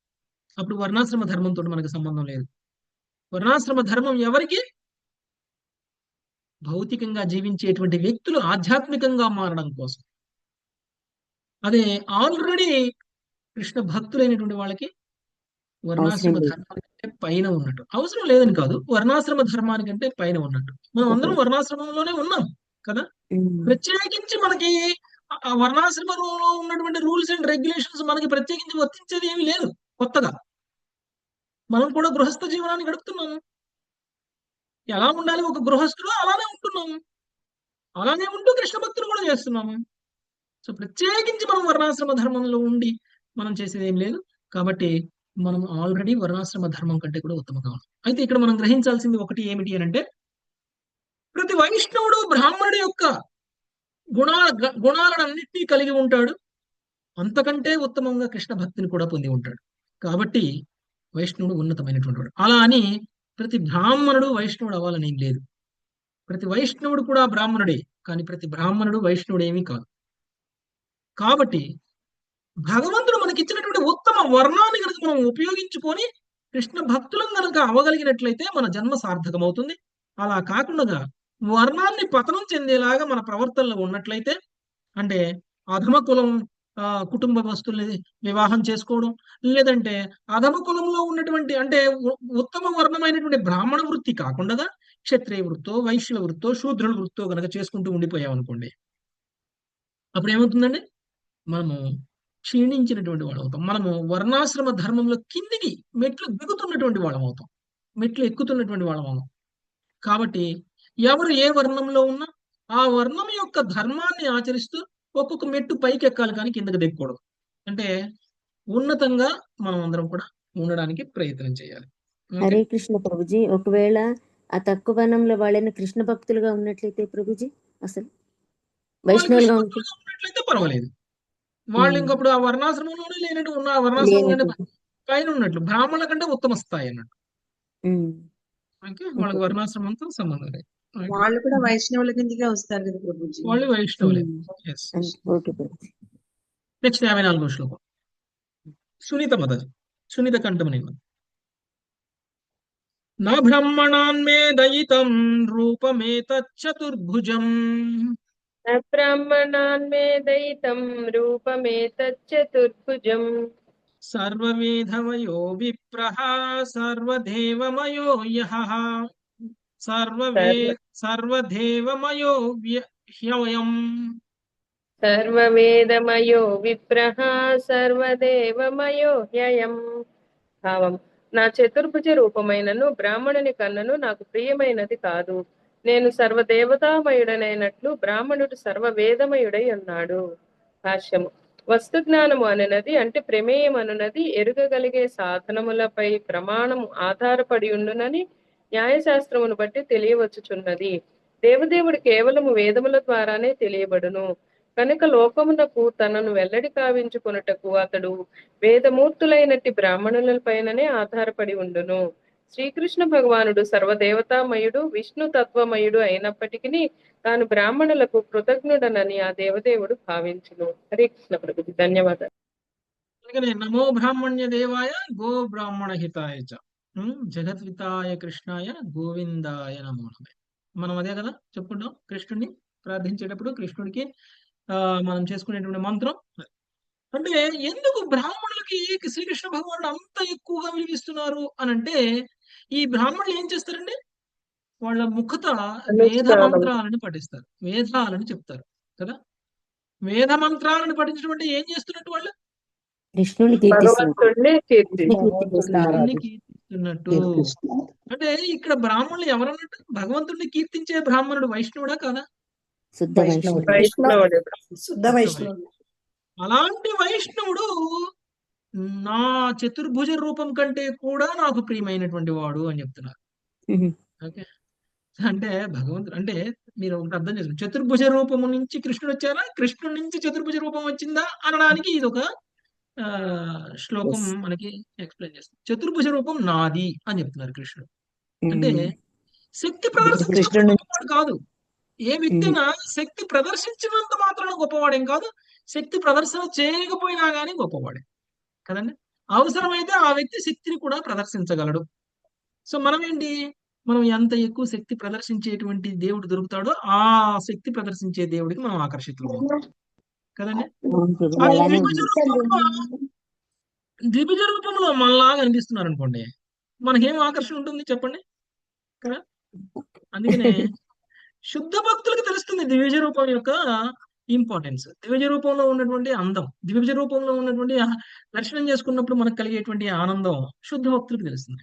అప్పుడు వర్ణాశ్రమ ధర్మంతో మనకు సంబంధం లేదు. వర్ణాశ్రమ ధర్మం ఎవరికి? భౌతికంగా జీవించేటువంటి వ్యక్తులు ఆధ్యాత్మికంగా మారడం కోసం. అదే ఆల్రెడీ కృష్ణ భక్తులైనటువంటి వాళ్ళకి వర్ణాశ్రమ ధర్మానికంటే పైన ఉన్నట్టు. అవసరం లేదని కాదు, వర్ణాశ్రమ ధర్మానికంటే పైన ఉన్నట్టు. మనం అందరం వర్ణాశ్రమంలోనే ఉన్నాం కదా. ప్రత్యేకించి మనకి ఆ వర్ణాశ్రమంలో ఉన్నటువంటి రూల్స్ అండ్ రెగ్యులేషన్స్ మనకి ప్రత్యేకించి వర్తించేది ఏమీ లేదు కొత్తగా. మనం కూడా గృహస్థ జీవనాన్ని గడుపుతున్నాము. ఎలా ఉండాలి ఒక గృహస్థుడు అలానే ఉంటున్నాము, అలానే ఉంటూ కృష్ణ భక్తులు కూడా చేస్తున్నాము. సో ప్రత్యేకించి మనం వర్ణాశ్రమ ధర్మంలో ఉండి మనం చేసేది ఏం లేదు. కాబట్టి మనం ఆల్రెడీ వర్ణాశ్రమ ధర్మం కంటే కూడా ఉత్తమంగా ఉన్నాం. అయితే ఇక్కడ మనం గ్రహించాల్సింది ఒకటి ఏమిటి అని అంటే, ప్రతి వైష్ణవుడు బ్రాహ్మణుడి యొక్క గుణాలన్నింటినీ కలిగి ఉంటాడు, అంతకంటే ఉత్తమంగా కృష్ణ భక్తిని కూడా పొంది ఉంటాడు. కాబట్టి వైష్ణవుడు ఉన్నతమైనటువంటి వాడు. అలా అని ప్రతి బ్రాహ్మణుడు వైష్ణవుడు అవ్వాలని ఏం లేదు. ప్రతి వైష్ణవుడు కూడా బ్రాహ్మణుడే, కానీ ప్రతి బ్రాహ్మణుడు వైష్ణవుడు ఏమీ కాదు. కాబట్టి భగవంతుడు మనకిచ్చినటువంటి ఉత్తమ వర్ణాన్ని కనుక మనం ఉపయోగించుకొని కృష్ణ భక్తులం కనుక అవగలిగినట్లయితే మన జన్మ సార్థకమవుతుంది. అలా కాకుండా వర్ణాన్ని పతనం చెందేలాగా మన ప్రవర్తనలో ఉన్నట్లయితే, అంటే అధమ కులం కుటుంబ వస్తువుల్ని వివాహం చేసుకోవడం, లేదంటే అధమ కులంలో ఉన్నటువంటి అంటే ఉత్తమ వర్ణమైనటువంటి బ్రాహ్మణ వృత్తి కాకుండా క్షత్రియ వృత్తో, వైశ్యుల వృత్తో, శూద్రుల వృత్తో కనుక చేసుకుంటూ ఉండిపోయామనుకోండి, అప్పుడు ఏమవుతుందండి, మనము క్షీణించినటువంటి వాళ్ళం అవుతాం. మనము వర్ణాశ్రమ ధర్మంలో కిందికి మెట్లు దిగుతున్నటువంటి వాళ్ళం అవుతాం. మెట్లు ఎక్కుతున్నటువంటి వాళ్ళం. కాబట్టి ఎవరు ఏ వర్ణంలో ఉన్నా ఆ వర్ణం యొక్క ధర్మాన్ని ఆచరిస్తూ ఒక్కొక్క మెట్టు పైకి ఎక్కాలి, కానీ కిందకి దిగకూడదు. అంటే ఉన్నతంగా మనం అందరం కూడా ఉండడానికి ప్రయత్నం చేయాలి. ఓకే హరే కృష్ణ ప్రభుజీ. ఒకవేళ ఆ తక్కువ వనంలో వాళ్ళైనా కృష్ణ భక్తులుగా ఉన్నట్లయితే ప్రభుజీ, అసలు వాళ్ళు వైష్ణవులుగా ఉంటే కృష్ణభక్తులుగా ఉన్నట్లయితే పర్వాలేదు. వాళ్ళు ఉమ్, ఇంకప్పుడు ఆ వర్ణాశ్రమంలోనే లేనట్టు ఉన్న ఆ లేని వర్ణాశ్రమం పైన ఉన్నట్లు బ్రాహ్మణుల కంటే ఉత్తమ స్థాయి అన్నట్టు. ఉమ్, ఓకే, ఓకే వాళ్ళకి వర్ణాశ్రమంతో సంబంధం లేదు. ఓకే, వాళ్ళు కూడా వైష్ణవుల కిందకే వస్తారు కదా ప్రభుజీ. వాళ్ళు వైష్ణవులే. ఉమ్, ఎస్. ఓకే ప్రభుజీ. నెక్స్ట్ 54వ శ్లోకం. సునీత మదర్, సునీత కంఠమని. నా బ్రహ్మణాన్మే దయితం రూపమేతచ్చతుర్భుజం न ब्राह्मणान्मेदयितं रूपमेतच्चतुर्भुजं సర్వవేదమయో విప్రః సర్వదేవమయో యః సర్వదేవమయో హ్యవయం. सर्ववेदमयो विप्रः सर्वदेवमयो ह्ययम्. భావం: నా చతుర్భుజ రూపమైనను బ్రాహ్మణుని కన్నను నాకు ప్రియమైనది కాదు. నేను సర్వదేవతామయుడనైనట్లు బ్రాహ్మణుడు సర్వవేదమయుడై ఉన్నాడు. భాష్యము: వస్తు జ్ఞానము అనునది అంటే ప్రమేయం అనునది ఎరుగగలిగే సాధనములపై ప్రమాణము ఆధారపడి ఉండునని న్యాయశాస్త్రమును బట్టి తెలియవచ్చుచున్నది. దేవదేవుడు కేవలము వేదముల ద్వారానే తెలియబడును. కనుక లోకమునకు తనను వెల్లడి కావించుకొనుటకు అతడు వేదమూర్తులైనట్టి బ్రాహ్మణులపైననే ఆధారపడి ఉండును. శ్రీకృష్ణ భగవానుడు సర్వదేవతామయుడు విష్ణు తత్వమయుడు అయినప్పటికీ తాను బ్రాహ్మణులకు కృతజ్ఞుడనని ఆ దేవదేవుడు భావించును. హరే కృష్ణ ప్రభుజీ, ధన్యవాదాలు. అందుకనే నమో బ్రాహ్మణ్య దేవాయ గో బ్రాహ్మణ హితాయ చ జగద్వితాయ కృష్ణాయ గోవిందాయ నమో నమః. మనం అదే కదా చెప్పుకుంటాం కృష్ణుడిని ప్రార్థించేటప్పుడు. కృష్ణుడికి మనం చేసుకునేటువంటి మంత్రం. అంటే ఎందుకు బ్రాహ్మణులకి శ్రీకృష్ణ భగవానుడు అంత ఎక్కువగా విలువిస్తున్నారు అని అంటే, ఈ బ్రాహ్మణులు ఏం చేస్తారండి, వాళ్ళ ముఖత వేద మంత్రాలను పఠిస్తారు, వేదాలను చెప్తారు కదా. వేద మంత్రాలను పఠించడం అంటే ఏం చేస్తున్నట్టు వాళ్ళు కృష్ణుని కీర్తిస్తున్నారు. భగవంతుడిని కీర్తిస్తారు. కృష్ణుడిని కీర్తిస్తున్నట్టు. అంటే ఇక్కడ బ్రాహ్మణులు ఎవరన్నట్టు, భగవంతుడిని కీర్తించే బ్రాహ్మణుడు వైష్ణవుడా కాదా? శుద్ధ వైష్ణవుడు. వైష్ణవుడు. శుద్ధ వైష్ణవులు. అలాంటి వైష్ణవుడు నా చతుర్భుజ రూపం కంటే కూడా నాకు ప్రియమైనటువంటి వాడు అని చెప్తున్నారు. ఉహు. ఓకే, అంటే భగవంతుడు అంటే మీరు ఒకటి అర్థం చేసుకోండి. చతుర్భుజ రూపము నుంచి కృష్ణుడు వచ్చారా, కృష్ణుడి నుంచి చతుర్భుజ రూపం వచ్చిందా అనడానికి ఇది ఒక శ్లోకం Yes. మనకి ఎక్స్ప్లెయిన్ చేస్తుంది. చతుర్భుజ రూపం నాది అని చెప్తున్నారు కృష్ణుడు. అంటే శక్తి కృష్ణుడు ప్రదర్శించినప్పుడు కాదు. ఏ వ్యక్తి అయినా శక్తి ప్రదర్శించినంత మాత్రాన గొప్పవాడేం కాదు, శక్తి ప్రదర్శన చేయకపోయినా గానీ గొప్పవాడే కదండి. అవసరమైతే ఆ వ్యక్తి శక్తిని కూడా ప్రదర్శించగలడు. సో మనం ఏంటి, మనం ఎంత ఎక్కువ శక్తి ప్రదర్శించేటువంటి దేవుడు దొరుకుతాడో ఆ శక్తి ప్రదర్శించే దేవుడికి మనం ఆకర్షితులు కదండి. అది అలానే ద్విభుజ రూపంలో, ద్విభుజ రూపంలో మనలాగా అనిపిస్తున్నారు అనుకోండి, మనకేం ఆకర్షణ ఉంటుంది చెప్పండి కదా. అందుకనే శుద్ధ భక్తులకు తెలుస్తుంది ద్విభుజ రూపం యొక్క ఇంపార్టెన్స్, ద్విభుజ రూపంలో ఉన్నటువంటి అందం, ద్విభుజ రూపంలో ఉన్నటువంటి దర్శనం చేసుకున్నప్పుడు మనకు కలిగేటువంటి ఆనందం శుద్ధ భక్తులకు తెలుస్తుంది.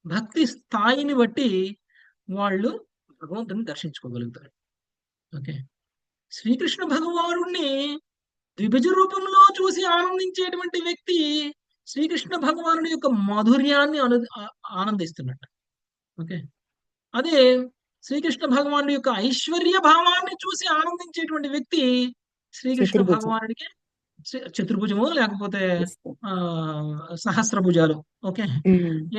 భక్తి స్థాయిని బట్టి వాళ్ళు భగవంతుని దర్శించుకోగలుగుతారు. ఓకే, శ్రీకృష్ణ భగవానుడిని ద్విభుజ రూపంలో చూసి ఆనందించేటువంటి వ్యక్తి శ్రీకృష్ణ భగవానుడి యొక్క మాధుర్యాన్ని ఆనందిస్తున్నట్టు. ఓకే, అదే శ్రీకృష్ణ భగవానుడి యొక్క ఐశ్వర్య భావాన్ని చూసి ఆనందించేటువంటి వ్యక్తి శ్రీకృష్ణ భగవానుడికి చతుర్భుజము లేకపోతే సహస్రభుజాలు, ఓకే,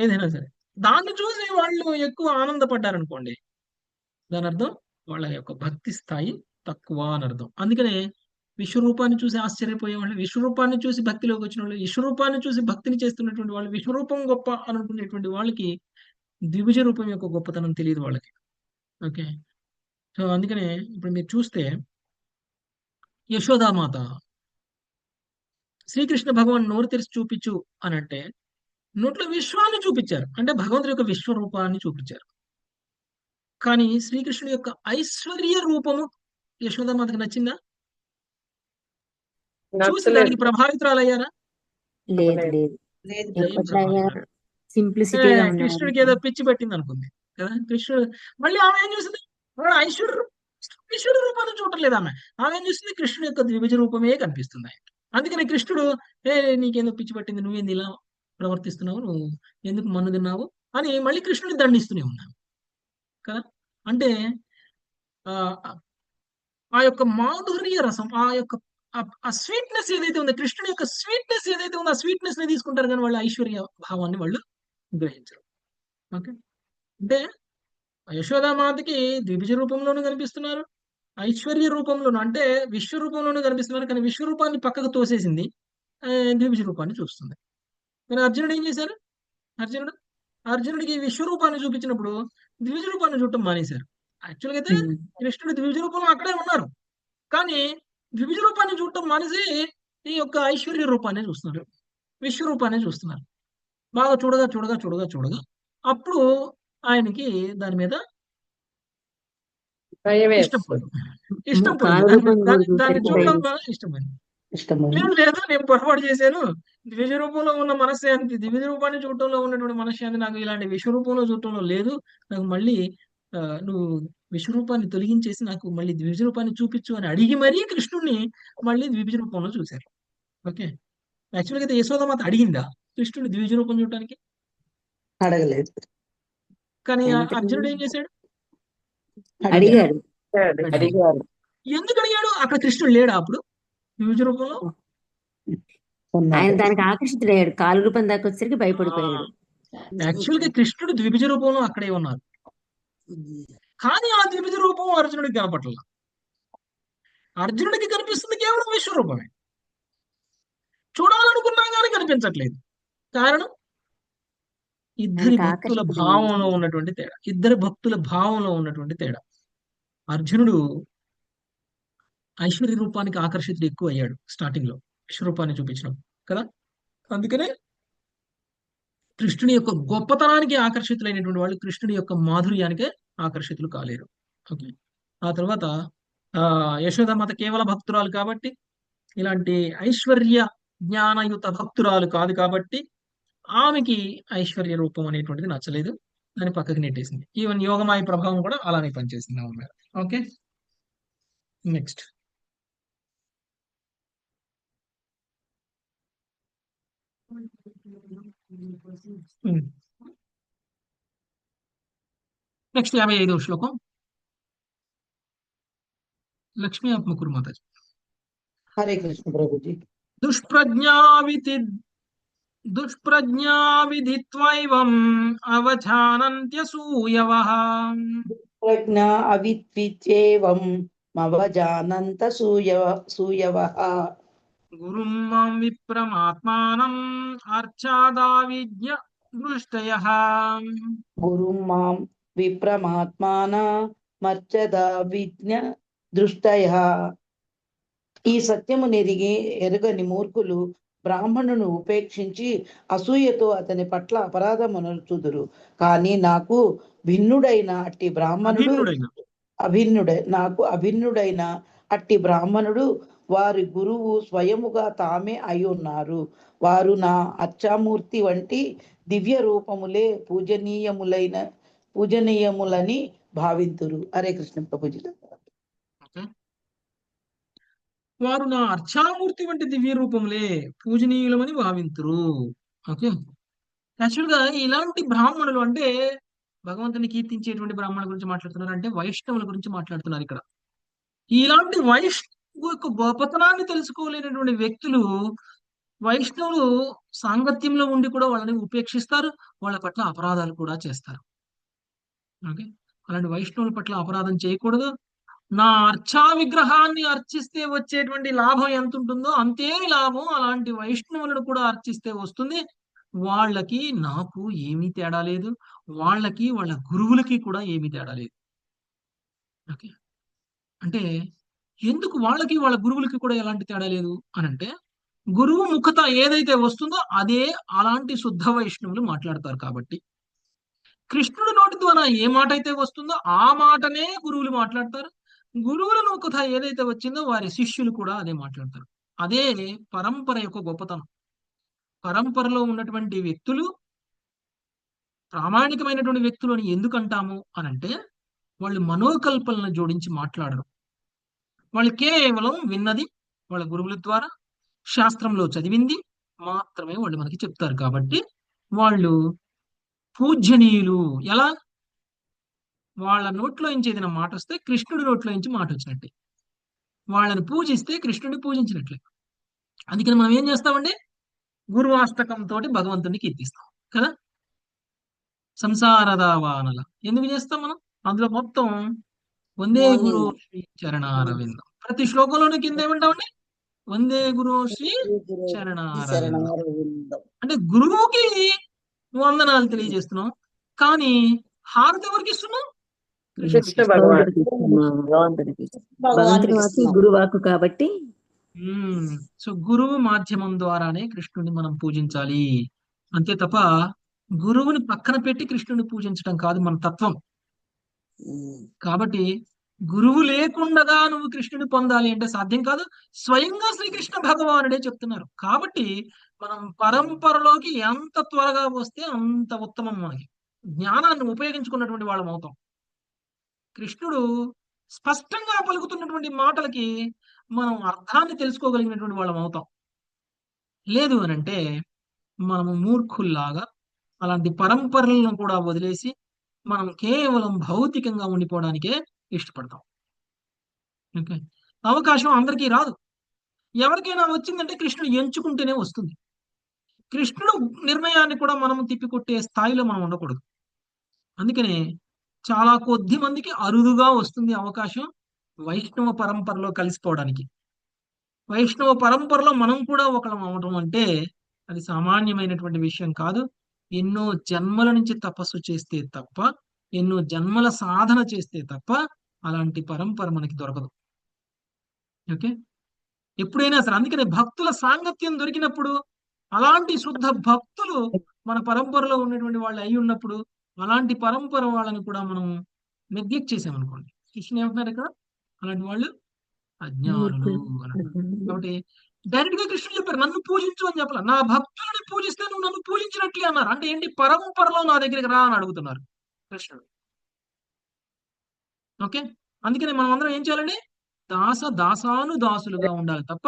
ఏదైనా సరే దాన్ని చూసి వాళ్ళు ఎక్కువ ఆనందపడ్డారనుకోండి, దాని అర్థం వాళ్ళ యొక్క భక్తి స్థాయి తక్కువ అని అర్థం. అందుకనే విశ్వరూపాన్ని చూసి ఆశ్చర్యపోయే వాళ్ళు, విశ్వరూపాన్ని చూసి భక్తిలోకి వచ్చిన వాళ్ళు, విశ్వరూపాన్ని చూసి భక్తిని చేస్తున్నటువంటి వాళ్ళు, విశ్వరూపం గొప్ప అనుకునేటువంటి వాళ్ళకి ద్విభుజ రూపం యొక్క గొప్పతనం తెలియదు వాళ్ళకి. ఓకే, సో అందుకనే ఇప్పుడు మీరు చూస్తే యశోదామాత శ్రీకృష్ణ భగవాన్ నోరు తెరిచి చూపించు అని అంటే నోట్లో విశ్వాన్ని చూపించారు, అంటే భగవంతుడి యొక్క విశ్వరూపాన్ని చూపించారు. కానీ శ్రీకృష్ణుడి యొక్క ఐశ్వర్య రూపము యశోదామాతకి నచ్చిందా? చూసి దానికి ప్రభావితురాలయ్యారా? లేదు లేదు. లేదు ఎప్పట్లాగా సింప్లిసిటీగా ఉన్నవారు. కృష్ణుడికి ఏదో పిచ్చి పెట్టింది అనుకుంది కదా. కృష్ణుడు మళ్ళీ ఆమె ఏం చూసింది, ఐశ్వర్య రూపాన్ని చూడటం లేదు ఆమె. ఆమె ఏం చూసింది, కృష్ణుడి యొక్క ద్విభుజ రూపమే కనిపిస్తుంది. అందుకని కృష్ణుడు నీకేందో పిచ్చి పట్టింది, నువ్వేంది ఇలా ప్రవర్తిస్తున్నావు, నువ్వు ఎందుకు మన్ను తిన్నావు అని మళ్ళీ కృష్ణుడిని దండిస్తూనే ఉన్నాను కదా. అంటే ఆ ఆ యొక్క మాధుర్య రసం, ఆ యొక్క ఆ స్వీట్నెస్ ఏదైతే ఉందో, కృష్ణుడి యొక్క స్వీట్నెస్ ఏదైతే ఉందో, ఆ స్వీట్నెస్ ని తీసుకుంటారు కానీ వాళ్ళు ఐశ్వర్య భావాన్ని వాళ్ళు గ్రహించరు. ఓకే, అంటే యశోదామాతకి ద్విభుజ రూపంలోనూ కనిపిస్తున్నారు, ఐశ్వర్య రూపంలోనూ అంటే విశ్వరూపంలోనూ కనిపిస్తున్నారు. కానీ విశ్వరూపాన్ని పక్కకు తోసేసింది, ద్విభుజ రూపాన్ని చూస్తుంది. కానీ అర్జునుడు ఏం చేశారు, అర్జునుడికి విశ్వరూపాన్ని చూపించినప్పుడు ద్విభుజ రూపాన్ని చూడటం మానేశారు. యాక్చువల్గా అయితే కృష్ణుడు ద్విభుజ రూపంలో అక్కడే ఉన్నారు, కానీ ద్విభుజ రూపాన్ని చూడటం మానేసి ఈ యొక్క ఐశ్వర్య రూపాన్ని చూస్తున్నారు, విశ్వరూపాన్ని చూస్తున్నారు. బాగా చూడగా చూడగా చూడగా చూడగా అప్పుడు ఆయనకి దాని మీద ఇష్టం పోయింది. దాన్ని చూడడం వల్ల ఇష్టం పోయింది. లేదు నేను పొరపాటు చేశాను, ద్విజ రూపంలో ఉన్న మనశ్శాంతి, ద్విజ రూపాన్ని చూడటంలో ఉన్నటువంటి మనశ్శాంతి నాకు ఇలాంటి విశ్వరూపంలో చూడటంలో లేదు. నాకు మళ్ళీ నువ్వు విశ్వరూపాన్ని తొలగించేసి నాకు మళ్ళీ ద్విజ రూపాన్ని చూపించు అని అడిగి మరీ కృష్ణుడిని మళ్ళీ ద్విజ రూపంలో చూశారు. ఓకే, యాక్చువల్గా అయితే యశోదామాత అడిగిందా కృష్ణుడిని ద్విజ రూపం చూడటానికి? అడగలేదు. కానీ అర్జునుడు ఏం చేశాడు, అడిగాడు. ఎందుకు అడిగాడు? అక్కడ కృష్ణుడు లేడా అప్పుడు ద్విజ రూపంలో? ఆయన దానికి ఆకర్షితుడయ్యాడు, కాలు రూపం దాకా వచ్చేసరికి భయపడిపోయాడు. యాక్చువల్గా కృష్ణుడు ద్విభుజ రూపంలో అక్కడే ఉన్నారు, కానీ ఆ ద్విభుజ రూపం అర్జునుడికి కనపట్ల. అర్జునుడికి కనిపిస్తుంది కేవలం విశ్వరూపమే, చూడాలనుకున్నా కానీ కనిపించట్లేదు. కారణం ఇద్దరి భక్తుల భావంలో ఉన్నటువంటి తేడా, అర్జునుడు ఐశ్వర్య రూపానికి ఆకర్షితుడు ఎక్కువ అయ్యాడు స్టార్టింగ్ లో విశ్వరూపాన్ని చూపించినప్పుడు కదా. అందుకనే కృష్ణుని యొక్క గొప్పతనానికి ఆకర్షితులైనటువంటి వాళ్ళు కృష్ణుడి యొక్క మాధుర్యానికే ఆకర్షితులు కాలేరు. ఓకే, ఆ తర్వాత యశోదామాత కేవల భక్తురాలు కాబట్టి, ఇలాంటి ఐశ్వర్య జ్ఞానయుత భక్తురాలు కాదు కాబట్టి ఆమెకి ఐశ్వర్య రూపం అనేటువంటిది నచ్చలేదు, దాన్ని పక్కకి నెట్టేసింది. ఈవెన్ యోగమాయ ప్రభావం కూడా అలానే పనిచేసింది ఆమె మీద. ఓకే, నెక్స్ట్ నెక్స్ట్ 55వ శ్లోకం. లక్ష్మీ ఆత్మకూరు మాతాజీ. హరే కృష్ణ ప్రభుజీ. దుష్ప్రజ్ఞావిధిత్వైవం అవజానంత్యసూయవః. ప్రజ్ఞా అవిద్విత్యేవం అవజానంత సూయవః. గురుం మాం విప్రమాత్మానం అర్చాదావిజ్ఞ దృష్టయః. గురుం మాం విప్రమాత్మాన మర్చదా విజ్ఞ దృష్టయః. ఈ సత్యము ఎరుగని మూర్ఖులు బ్రాహ్మణును ఉపేక్షించి అసూయతో అతని పట్ల అపరాధమునర్చుదురు. కానీ నాకు భిన్నుడైన అట్టి బ్రాహ్మణుడు వారి గురువు స్వయముగా తామే అయి ఉన్నారు. వారు నా అర్చామూర్తి వంటి దివ్య రూపములే పూజనీయములని భావింతురు. హరే కృష్ణ ప్రభుజీ. వారు నా అర్చామూర్తి వంటి దివ్య రూపములే పూజనీయులమని భావింతురు. ఓకే, యాక్చువల్ గా ఇలాంటి బ్రాహ్మణులు అంటే భగవంతుని కీర్తించేటువంటి బ్రాహ్మణుల గురించి మాట్లాడుతున్నారు, అంటే వైష్ణవుల గురించి మాట్లాడుతున్నారు ఇక్కడ. ఇలాంటి వైష్ణవు యొక్క గొప్పతనాన్ని తెలుసుకోలేనటువంటి వ్యక్తులు వైష్ణవులు సాంగత్యంలో ఉండి కూడా వాళ్ళని ఉపేక్షిస్తారు, వాళ్ళ పట్ల అపరాధాలు కూడా చేస్తారు. ఓకే, అలాంటి వైష్ణవుల పట్ల అపరాధం చేయకూడదు. నా అర్చా విగ్రహాన్ని అర్చిస్తే వచ్చేటువంటి లాభం ఎంత ఉంటుందో అంతే లాభం అలాంటి వైష్ణవులను కూడా అర్చిస్తే వస్తుంది. వాళ్ళకి నాకు ఏమీ తేడా లేదు, వాళ్ళకి వాళ్ళ గురువులకి కూడా ఏమీ తేడా లేదు. ఓకే, అంటే ఎందుకు వాళ్ళకి వాళ్ళ గురువులకి కూడా ఎలాంటి తేడా లేదు అని అంటే, గురువు ముఖత ఏదైతే వస్తుందో అదే అలాంటి శుద్ధ వైష్ణవులు మాట్లాడతారు కాబట్టి. కృష్ణుడి నోటి ద్వారా ఏ మాట అయితే వస్తుందో ఆ మాటనే గురువులు మాట్లాడతారు. గురువుల ముఖత ఏదైతే వచ్చిందో వారి శిష్యులు కూడా అదే మాట్లాడతారు. అదే పరంపర యొక్క గొప్పతనం. పరంపరలో ఉన్నటువంటి వ్యక్తులు ప్రామాణికమైనటువంటి వ్యక్తులు అని ఎందుకు అంటాము అని అంటే, వాళ్ళు మనోకల్పనలను జోడించి మాట్లాడరు. వాళ్ళు కేవలం విన్నది వాళ్ళ గురువుల ద్వారా, శాస్త్రంలో చదివింది మాత్రమే వాళ్ళు మనకి చెప్తారు. కాబట్టి వాళ్ళు పూజ్యనీయులు. ఎలా? వాళ్ళ నోట్లో నుంచి ఏదైనా మాట వస్తే కృష్ణుడి నోట్లో నుంచి మాట వచ్చినట్టే. వాళ్ళని పూజిస్తే కృష్ణుడిని పూజించినట్లే. అందుకని మనం ఏం చేస్తామండి? గురువాష్టకంతో భగవంతుడిని కీర్తిస్తాం కదా. సంసారదావానల ఎందుకు చేస్తాం మనం? అందులో మొత్తం వందే గురు శ్రీ చరణారవిందం. ప్రతి శ్లోకంలోని కింద ఏమంటామండి? వందే గురు శ్రీ చరణారవిందం. అంటే గురువుకి వందనాలు తెలియజేస్తున్నాం, కానీ హారతి ఎవరికి ఇస్తున్నాం? కృష్ణ భగవాన్. భగవంతుడి వాక్కు గురువాకు కాబట్టి సో గురువు మాధ్యమం ద్వారానే కృష్ణుడిని మనం పూజించాలి. అంతే తప్ప గురువుని పక్కన పెట్టి కృష్ణుడిని పూజించడం కాదు మన తత్వం. కాబట్టి గురువు లేకుండా నువ్వు కృష్ణుని పొందాలి అంటే సాధ్యం కాదు. స్వయంగా శ్రీకృష్ణ భగవానుడే చెప్తున్నారు. కాబట్టి మనం పరంపరలోకి ఎంత త్వరగా వస్తే అంత ఉత్తమం. మనకి జ్ఞానాన్ని ఉపయోగించుకున్నటువంటి వాళ్ళం అవుతాం. కృష్ణుడు స్పష్టంగా పలుకుతున్నటువంటి మాటలకి మనం అర్థాన్ని తెలుసుకోగలిగినటువంటి వాళ్ళం అవుతాం. లేదు అనంటే మనము మూర్ఖుల్లాగా అలాంటి పరంపరలను కూడా వదిలేసి మనం కేవలం భౌతికంగా ఉండిపోవడానికే ఇష్టపడతాం. ఓకే, అవకాశం అందరికీ రాదు. ఎవరికైనా వచ్చిందంటే కృష్ణుడు ఎంచుకుంటేనే వస్తుంది. కృష్ణుడు నిర్ణయాన్ని కూడా మనం తిప్పికొట్టే స్థాయిలో మనం ఉండకూడదు. అందుకనే చాలా కొద్ది మందికి అరుదుగా వస్తుంది అవకాశం వైష్ణవ పరంపరలో కలిసిపోవడానికి. వైష్ణవ పరంపరలో మనం కూడా ఒకళ్ళం అవడం అంటే అది సామాన్యమైనటువంటి విషయం కాదు. ఎన్నో జన్మల నుంచి తపస్సు చేస్తే తప్ప, ఎన్నో జన్మల సాధన చేస్తే తప్ప అలాంటి పరంపర మనకి దొరకదు. ఓకే, ఎప్పుడైనా సరే. అందుకనే భక్తుల సాంగత్యం దొరికినప్పుడు, అలాంటి శుద్ధ భక్తులు మన పరంపరలో ఉన్నటువంటి వాళ్ళు అయి ఉన్నప్పుడు, అలాంటి పరంపర వాళ్ళని కూడా మనం నెగ్లెక్ట్ చేసామనుకోండి, కృష్ణ ఏమంటున్నారు ఇక్కడ? అలాంటి వాళ్ళు అజ్ఞానులు అన్నారు. కాబట్టి డైరెక్ట్ గా కృష్ణుడు చెప్పారు, నన్ను పూజించు అని చెప్పాల. నా భక్తులని పూజిస్తే నువ్వు నన్ను పూజించినట్లే అన్నారు. అంటే ఏంటి? పరంపరలో నా దగ్గరికి రా అని అడుగుతున్నారు కృష్ణుడు. ఓకే, అందుకని మనం అందరం ఏం చేయాలండి? దాసానుదాసులుగా ఉండాలి తప్ప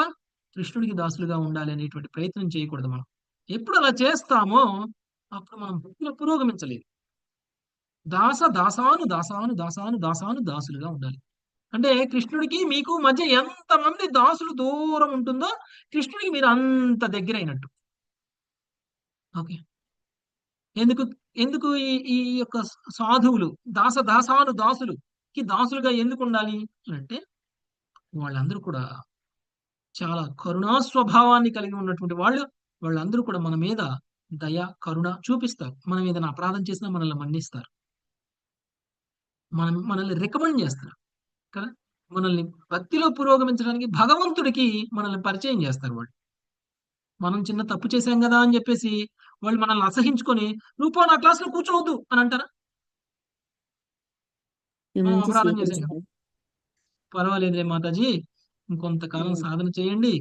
కృష్ణుడికి దాసులుగా ఉండాలి అనేటువంటి ప్రయత్నం చేయకూడదు. మనం ఎప్పుడు అలా చేస్తామో అప్పుడు మనం భక్తిలో పురోగమించలేదు. దాసానుదాసులుగా ఉండాలి. అంటే కృష్ణుడికి మీకు మధ్య ఎంతమంది దాసులు దూరం ఉంటుందో కృష్ణుడికి మీరు అంత దగ్గర అయినట్టు. ఓకే, ఎందుకు ఎందుకు ఈ యొక్క సాధువులు దాసులుకి దాసులుగా ఎందుకు ఉండాలి అంటే, వాళ్ళందరూ కూడా చాలా కరుణా స్వభావాన్ని కలిగి ఉన్నటువంటి వాళ్ళు. వాళ్ళందరూ కూడా మన మీద దయ, కరుణ చూపిస్తారు. మనం ఏదైనా అపరాధం చేసినా మనల్ని మన్నిస్తారు, మనల్ని రికమెండ్ చేస్తారు కదా. మనల్ని భక్తిలో పురోగమించడానికి భగవంతుడికి మనల్ని పరిచయం చేస్తారు వాళ్ళు. మనం చిన్న తప్పు చేశాం కదా అని చెప్పేసి వాళ్ళు మనల్ని అసహించుకొని, రూపా నా క్లాస్ లో కూర్చోవద్దు అని అంటారా? మనం అపరాధం చేశాం కదా, పర్వాలేదులే మాతాజీ, ఇంకొంతకాలం సాధన చేయండి,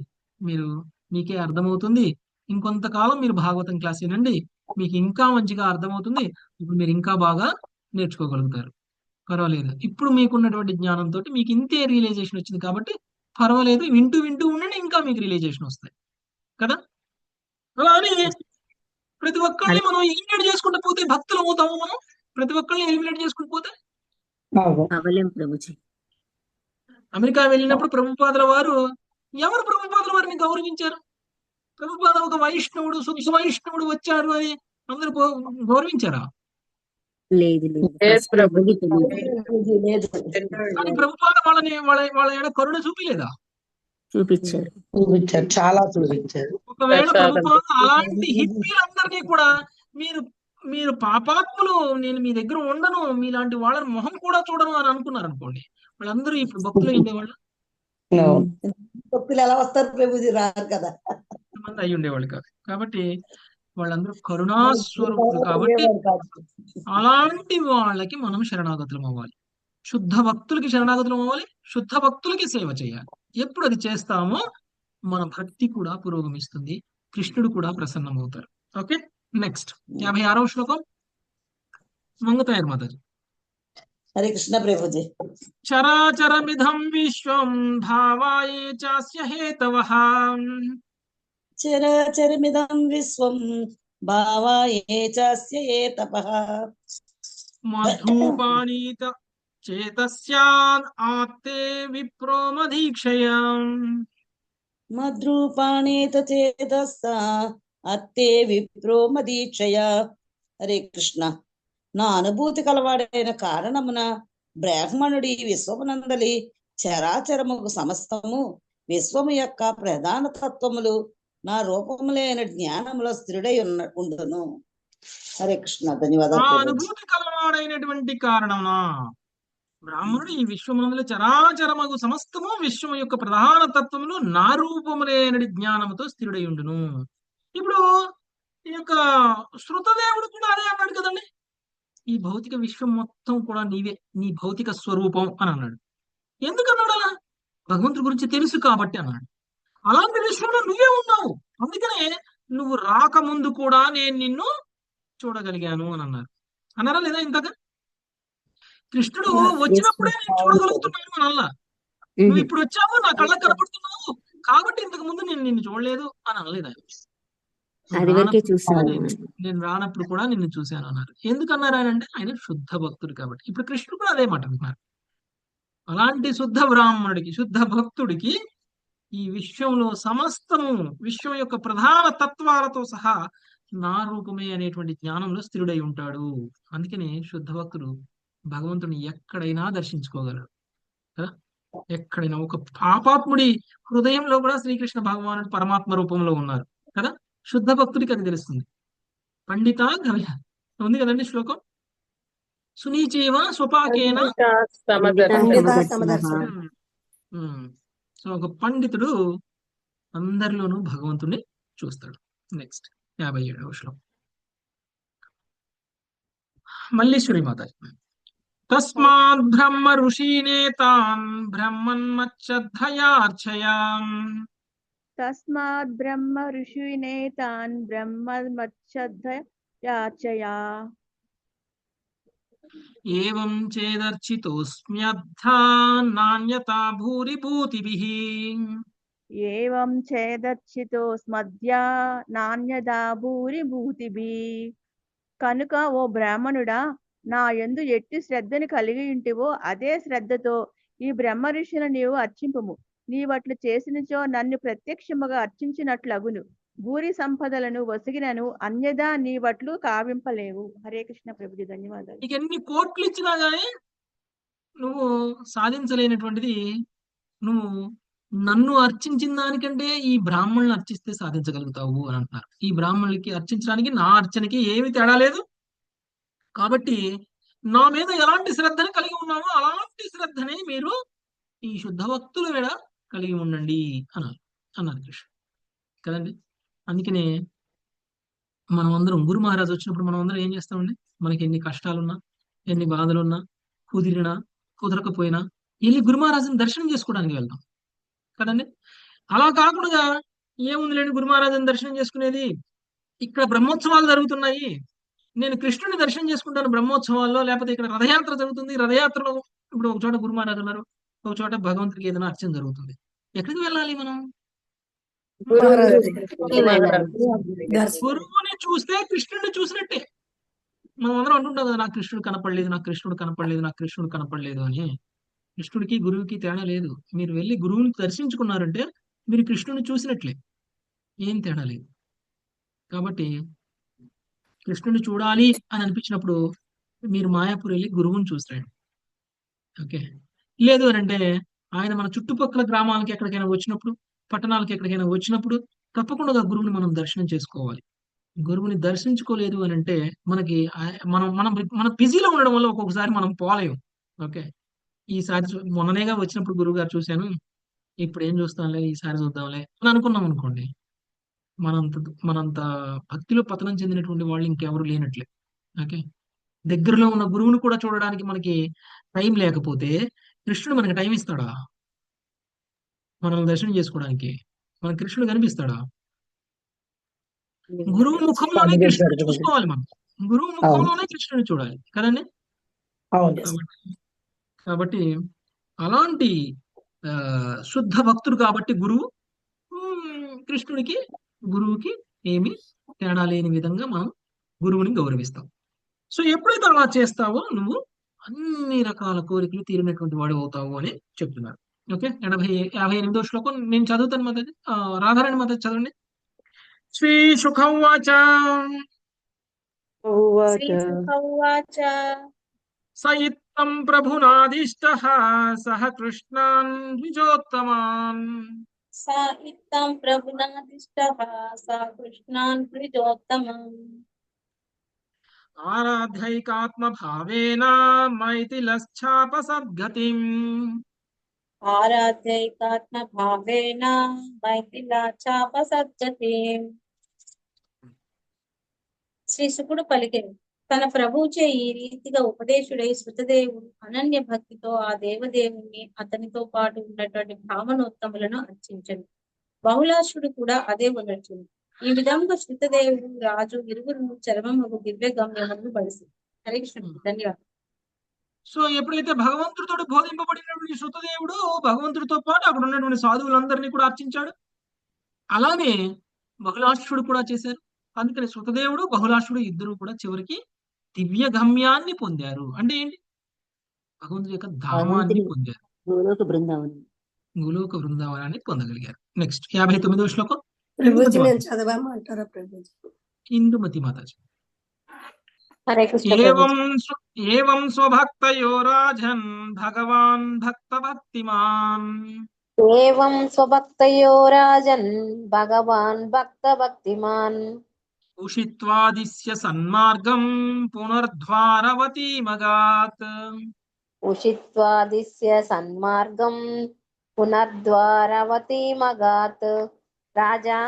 మీకే అర్థమవుతుంది. ఇంకొంతకాలం మీరు భాగవతం క్లాస్ వినండి, మీకు ఇంకా మంచిగా అర్థమవుతుంది. ఇప్పుడు మీరు ఇంకా బాగా నేర్చుకోగలుగుతారు. పర్వాలేదు, ఇప్పుడు మీకున్నటువంటి జ్ఞానంతో మీకు ఇంతే రియలైజేషన్ వచ్చింది కాబట్టి పర్వాలేదు, వింటూ వింటూ ఉండండి, ఇంకా మీకు రియలైజేషన్ వస్తాయి కదా. అలానే ప్రతి ఒక్కరిని మనం ఎలిమినేట్ చేసుకుంటూ పోతే భక్తులు అవుతాము. మనం ప్రతి ఒక్కరిని ఎలిమినేట్ చేసుకుంటూ పోతే అమెరికా వెళ్ళినప్పుడు ప్రభుపాదుల వారు ఎవరు ప్రభుపాదుల వారిని గౌరవించారు? ప్రభుపాద ఒక వైష్ణవుడు, శుద్ధ వైష్ణవుడు వచ్చారు అని అందరూ గౌరవించారా? కానీ ప్రభుపాద వాళ్ళ ఏడ కరుణ చూపిలేదా? చూపించారు, చాలా చూపించారు. ఒకవేళ ప్రభుపాద అలాంటి హిప్పీలందరినీ కూడా మీరు పాపాత్ములు, నేను మీ దగ్గర ఉండను, మీలాంటి వాళ్ళని మొహం కూడా చూడను అని అనుకున్నారు అనుకోండి, వాళ్ళందరూ ఇప్పుడు భక్తులు ఉండేవాళ్ళు. భక్తులు ఎలా వస్తారు ప్రభుజీ? రారు కదా, మంది అయి ఉండేవాళ్ళు కాదు. కాబట్టి వాళ్ళందరూ కరుణాస్వరూపులు. కాబట్టి అలాంటి వాళ్ళకి మనం శరణాగతులం అవ్వాలి. శుద్ధ భక్తులకి శరణాగతులం అవ్వాలి, శుద్ధ భక్తులకి సేవ చేయాలి. ఎప్పుడు అది చేస్తామో మన భక్తి కూడా పురోగమిస్తుంది, కృష్ణుడు కూడా ప్రసన్నమవుతారు. ఓకే, నెక్స్ట్ 56వ శ్లోకం. మంగతాయారు మాతాజీ. హరే కృష్ణ ప్రభుజీ. చరాచరమిదం విశ్వం భావాయే చాస్య హేతవః చరాచరమిదం విశ్వం భావాయే చాస్య హేతవః మధూపానీత చేతస్యాన్ ఆత్తే విప్రోమదీక్షయాం మద్రూపాణేత చేతస్సా అత్తే విప్రోమదీక్షయ. హరే కృష్ణ. నా అనుభూతి కలవాడైన కారణమున బ్రాహ్మణుడి విశ్వమునందలి చరాచరముకు సమస్తము విశ్వము యొక్క ప్రధాన తత్వములు నా రూపములైన జ్ఞానములో స్థిరుడై ఉండును. హరే కృష్ణ. ఆ ధన్యవాదాలు. అనుభూతి కలవాడైనటువంటి కారణమున బ్రాహ్మణుడు ఈ విశ్వమునందు చరాచరమగు సమస్తము విశ్వము యొక్క ప్రధాన తత్వములు నా రూపములైన జ్ఞానముతో స్థిరుడై ఉండును. ఇప్పుడు ఈ యొక్క శృతదేవుడు కూడా అదే అన్నాడు కదండి, ఈ భౌతిక విశ్వం మొత్తం కూడా నీవే, నీ భౌతిక స్వరూపం అని అన్నాడు. ఎందుకన్నాడు అలా? భగవంతుడి గురించి తెలుసు కాబట్టి అన్నాడు. అలాంటి విశ్వంలో నువ్వే ఉన్నావు, అందుకనే నువ్వు రాకముందు కూడా నేను నిన్ను చూడగలిగాను అని అన్నారు. అన్నారా లేదా? ఇంతగా కృష్ణుడు వచ్చినప్పుడే నేను చూడగలుగుతున్నాను అని అన్నా. నువ్వు ఇప్పుడు వచ్చావు, నా కళ్ళకు కనపడుతున్నావు కాబట్టి ఇంతకు ముందు నేను నిన్ను చూడలేదు అని అనలేదు ఆయన. అది వరకే చూసాను. నేను రానప్పుడు కూడా నిన్ను చూశాను అన్నారు. ఎందుకన్నారు ఆయన అంటే ఆయన శుద్ధ భక్తుడు కాబట్టి. ఇప్పుడు కృష్ణుడు కూడా అదే మాట అంటున్నారు. అలాంటి శుద్ధ బ్రాహ్మణుడికి, శుద్ధ భక్తుడికి ఈ విశ్వంలో సమస్తము విశ్వం యొక్క ప్రధాన తత్వాలతో సహా నా రూపమే అనేటువంటి జ్ఞానంలో స్థిరుడై ఉంటాడు. అందుకనే శుద్ధ భక్తుడు భగవంతుని ఎక్కడైనా దర్శించుకోగలడు కదా. ఎక్కడైనా ఒక పాపాత్ముడి హృదయంలో కూడా శ్రీకృష్ణ భగవానుడు పరమాత్మ రూపంలో ఉన్నారు కదా. శుద్ధ భక్తుడికి అది తెలుస్తుంది. పండిత గవ్య ఉంది కదండి శ్లోకం, సునీచేవ స్వపాకేన. సో ఒక పండితుడు అందరిలోనూ భగవంతుడిని చూస్తాడు. నెక్స్ట్ 57వ శ్లోకం మల్లీశ్వరి మాత. తస్మాత్ బ్రహ్మ ఋషీనేతాన్ బ్రహ్మన్మచ్చద్ధయార్చయాం తస్మాత్ బ్రహ్మ ఋషీనేతాన్ బ్రహ్మన్మచ్చద్ధయార్చయా ఏవం చేదర్చితోస్మ్యర్థా నాన్యతా భూరి భూతిభిః ఏవం చేదర్చితోస్మద్యా నాన్యదా భూరి భూతిభిః. కనుక ఓ బ్రాహ్మణుడా, నా యందు ఎట్టి శ్రద్ధను కలిగి ఉంటివో అదే శ్రద్ధతో ఈ బ్రహ్మ ఋషులను నీవు అర్చింపుము. నీవట్లు చేసినచో నన్ను ప్రత్యక్షముగా అర్చించినట్లగును. భూరి సంపదలను వసిగినను అన్యదా నీవట్లు కావింపలేవు. హరే కృష్ణ ప్రభుజీ. ధన్యవాదాలు. నీకు ఎన్ని కోట్లు ఇచ్చినా గానీ నువ్వు సాధించలేనటువంటిది నువ్వు నన్ను అర్చించిన దానికంటే ఈ బ్రాహ్మణులను అర్చిస్తే సాధించగలుగుతావు అని అంటున్నారు. ఈ బ్రాహ్మణులకి అర్చించడానికి నా అర్చనకి ఏమి తేడా లేదు. కాబట్టి నా మీద ఎలాంటి శ్రద్ధని కలిగి ఉన్నామో అలాంటి శ్రద్ధని మీరు ఈ శుద్ధ భక్తుల మీద కలిగి ఉండండి అన్నారు కృష్ణ కదండి. అందుకనే మనం అందరం గురు మహారాజు వచ్చినప్పుడు మనం అందరం ఏం చేస్తామండి, మనకి ఎన్ని కష్టాలున్నా ఎన్ని బాధలున్నా కుదిరినా కుదరకపోయినా వెళ్ళి గురు మహారాజుని దర్శనం చేసుకోవడానికి వెళ్తాం కదండి. అలా కాకుండా ఏముంది లేని గురు మహారాజుని దర్శనం చేసుకునేది, ఇక్కడ బ్రహ్మోత్సవాలు జరుగుతున్నాయి, నేను కృష్ణుని దర్శనం చేసుకుంటాను బ్రహ్మోత్సవాల్లో, లేకపోతే ఇక్కడ రథయాత్ర జరుగుతుంది, రథయాత్రలో ఇప్పుడు ఒక చోట గురు మహారాజు ఉన్నారు, ఒక చోట భగవంతుడికి ఏదైనా అర్చన జరుగుతుంది. ఎక్కడికి వెళ్ళాలి మనం? గురువుని చూస్తే కృష్ణుడిని చూసినట్టే. మనం అందరం అంటుంటాం కదా, నాకు కృష్ణుడు కనపడలేదు, నాకు కృష్ణుడు కనపడలేదు, నాకు కృష్ణుడు కనపడలేదు అని. కృష్ణుడికి గురువుకి తేడా లేదు. మీరు వెళ్ళి గురువుని దర్శించుకున్నారంటే మీరు కృష్ణుడిని చూసినట్లే, ఏం తేడా లేదు. కాబట్టి కృష్ణుడిని చూడాలి అని అనిపించినప్పుడు మీరు మాయాపూర్ వెళ్ళి గురువుని చూస్తాడు. ఓకే, లేదు అని అంటే ఆయన మన చుట్టుపక్కల గ్రామాలకి ఎక్కడికైనా వచ్చినప్పుడు, పట్టణాలకి ఎక్కడికైనా వచ్చినప్పుడు తప్పకుండా గురువుని మనం దర్శనం చేసుకోవాలి. గురువుని దర్శించుకోలేదు అని అంటే మనకి మనం మనం మన బిజీలో ఉండడం వల్ల ఒక్కొక్కసారి మనం పోలేము. ఓకే, ఈసారి మొన్ననేగా వచ్చినప్పుడు గురువు గారు చూశాను, ఇప్పుడు ఏం చూస్తాంలే, ఈసారి చూద్దాంలే అని అనుకున్నాం అనుకోండి, మనంత భక్తిలో పతనం చెందినటువంటి వాళ్ళు ఇంకెవరు లేనట్లే. ఓకే, దగ్గరలో ఉన్న గురువుని కూడా చూడడానికి మనకి టైం లేకపోతే కృష్ణుడు మనకి టైం ఇస్తాడా? మనం దర్శనం చేసుకోవడానికి మన కృష్ణుడు కనిపిస్తాడా? గురువు ముఖంలోనే కృష్ణుడు చూసుకోవాలి మనం. గురువు ముఖంలోనే కృష్ణుని చూడాలి కదండి. అవును. కాబట్టి అలాంటి శుద్ధ భక్తుడు కాబట్టి గురువు గురువుకి ఏమి తేడా లేని విధంగా మనం గురువుని గౌరవిస్తాం. సో ఎప్పుడైతే అలా చేస్తావో నువ్వు అన్ని రకాల కోరికలు తీరినటువంటి వాడు అవుతావు అని చెప్తున్నారు. ఓకే, 58వ శ్లోకం నేను చదువుతాను. మాతాజీ రాధారాణి మాతాజీ చదవండి. శ్రీ సుఖవాచ శ్రీసుఖౌవాచ స ఇత్తం ప్రభునాదిష్టః సహ కృష్ణాన్ ద్విజోత్తమాన్ స ఇత్తం ప్రభునాదిష్టః స కృష్ణాన్ ద్విజోత్తమం ఆరాధ్యైకాత్మభావేన మైథిలశ్చాపసద్గతిం ఆరాధ్యైకాత్మభావేన మైథిలాచాపసజ్జతి. శ్రీ శుకుడు పలికెను. తన ప్రభువుచే ఈ రీతిగా ఉపదేశుడై శృతదేవుడు అనన్య భక్తితో ఆ దేవదేవుని అతనితో పాటు ఉన్నటువంటి భావనోత్తములను అర్చించను. బహుళాశుడు కూడా అదే వనర్చును. ఈ విధంగా శృతదేవుడు రాజు ఇరువురు చరమముగు దివ్య గమ్యమును బడిసి. హరే కృష్ణ. ధన్యవాదాలు. సో ఎప్పుడైతే భగవంతుడితో బోధింపబడినటువంటి శృతదేవుడు భగవంతుడితో పాటు అక్కడ ఉన్నటువంటి సాధువులందరినీ కూడా అర్చించాడు. అలానే బహుళాశుడు కూడా చేశారు. అందుకని శృతదేవుడు బహుళాశుడు ఇద్దరు కూడా చివరికి దివ్య గమ్యాన్ని పొందారు. అంటే ఏంటి? భగవంతుడి యొక్క ధామాన్ని పొందారు, గోలోక బృందావనం, గోలోక బృందావనాన్ని పొందగలిగారు. నెక్స్ట్ 59వ శ్లోకం ప్రభుజీ నేను చదవమంటారా ప్రభుజీ? ఇందుమతి మాతాజీ. హరే కృష్ణ ఏవం స్వభక్తయో రాజన్ భగవాన్ భక్తభక్తిమాన్ ఏవం స్వభక్తయో రాజన్ భగవాన్ భక్తభక్తిమాన్ ఉషిత్వాదిస్య సన్మార్గం పునర్ద్వారవతీమగాత్ ఉషిత్వాదిస్య సన్మార్గం పునర్ద్వారవతీమగాత్. రాజా,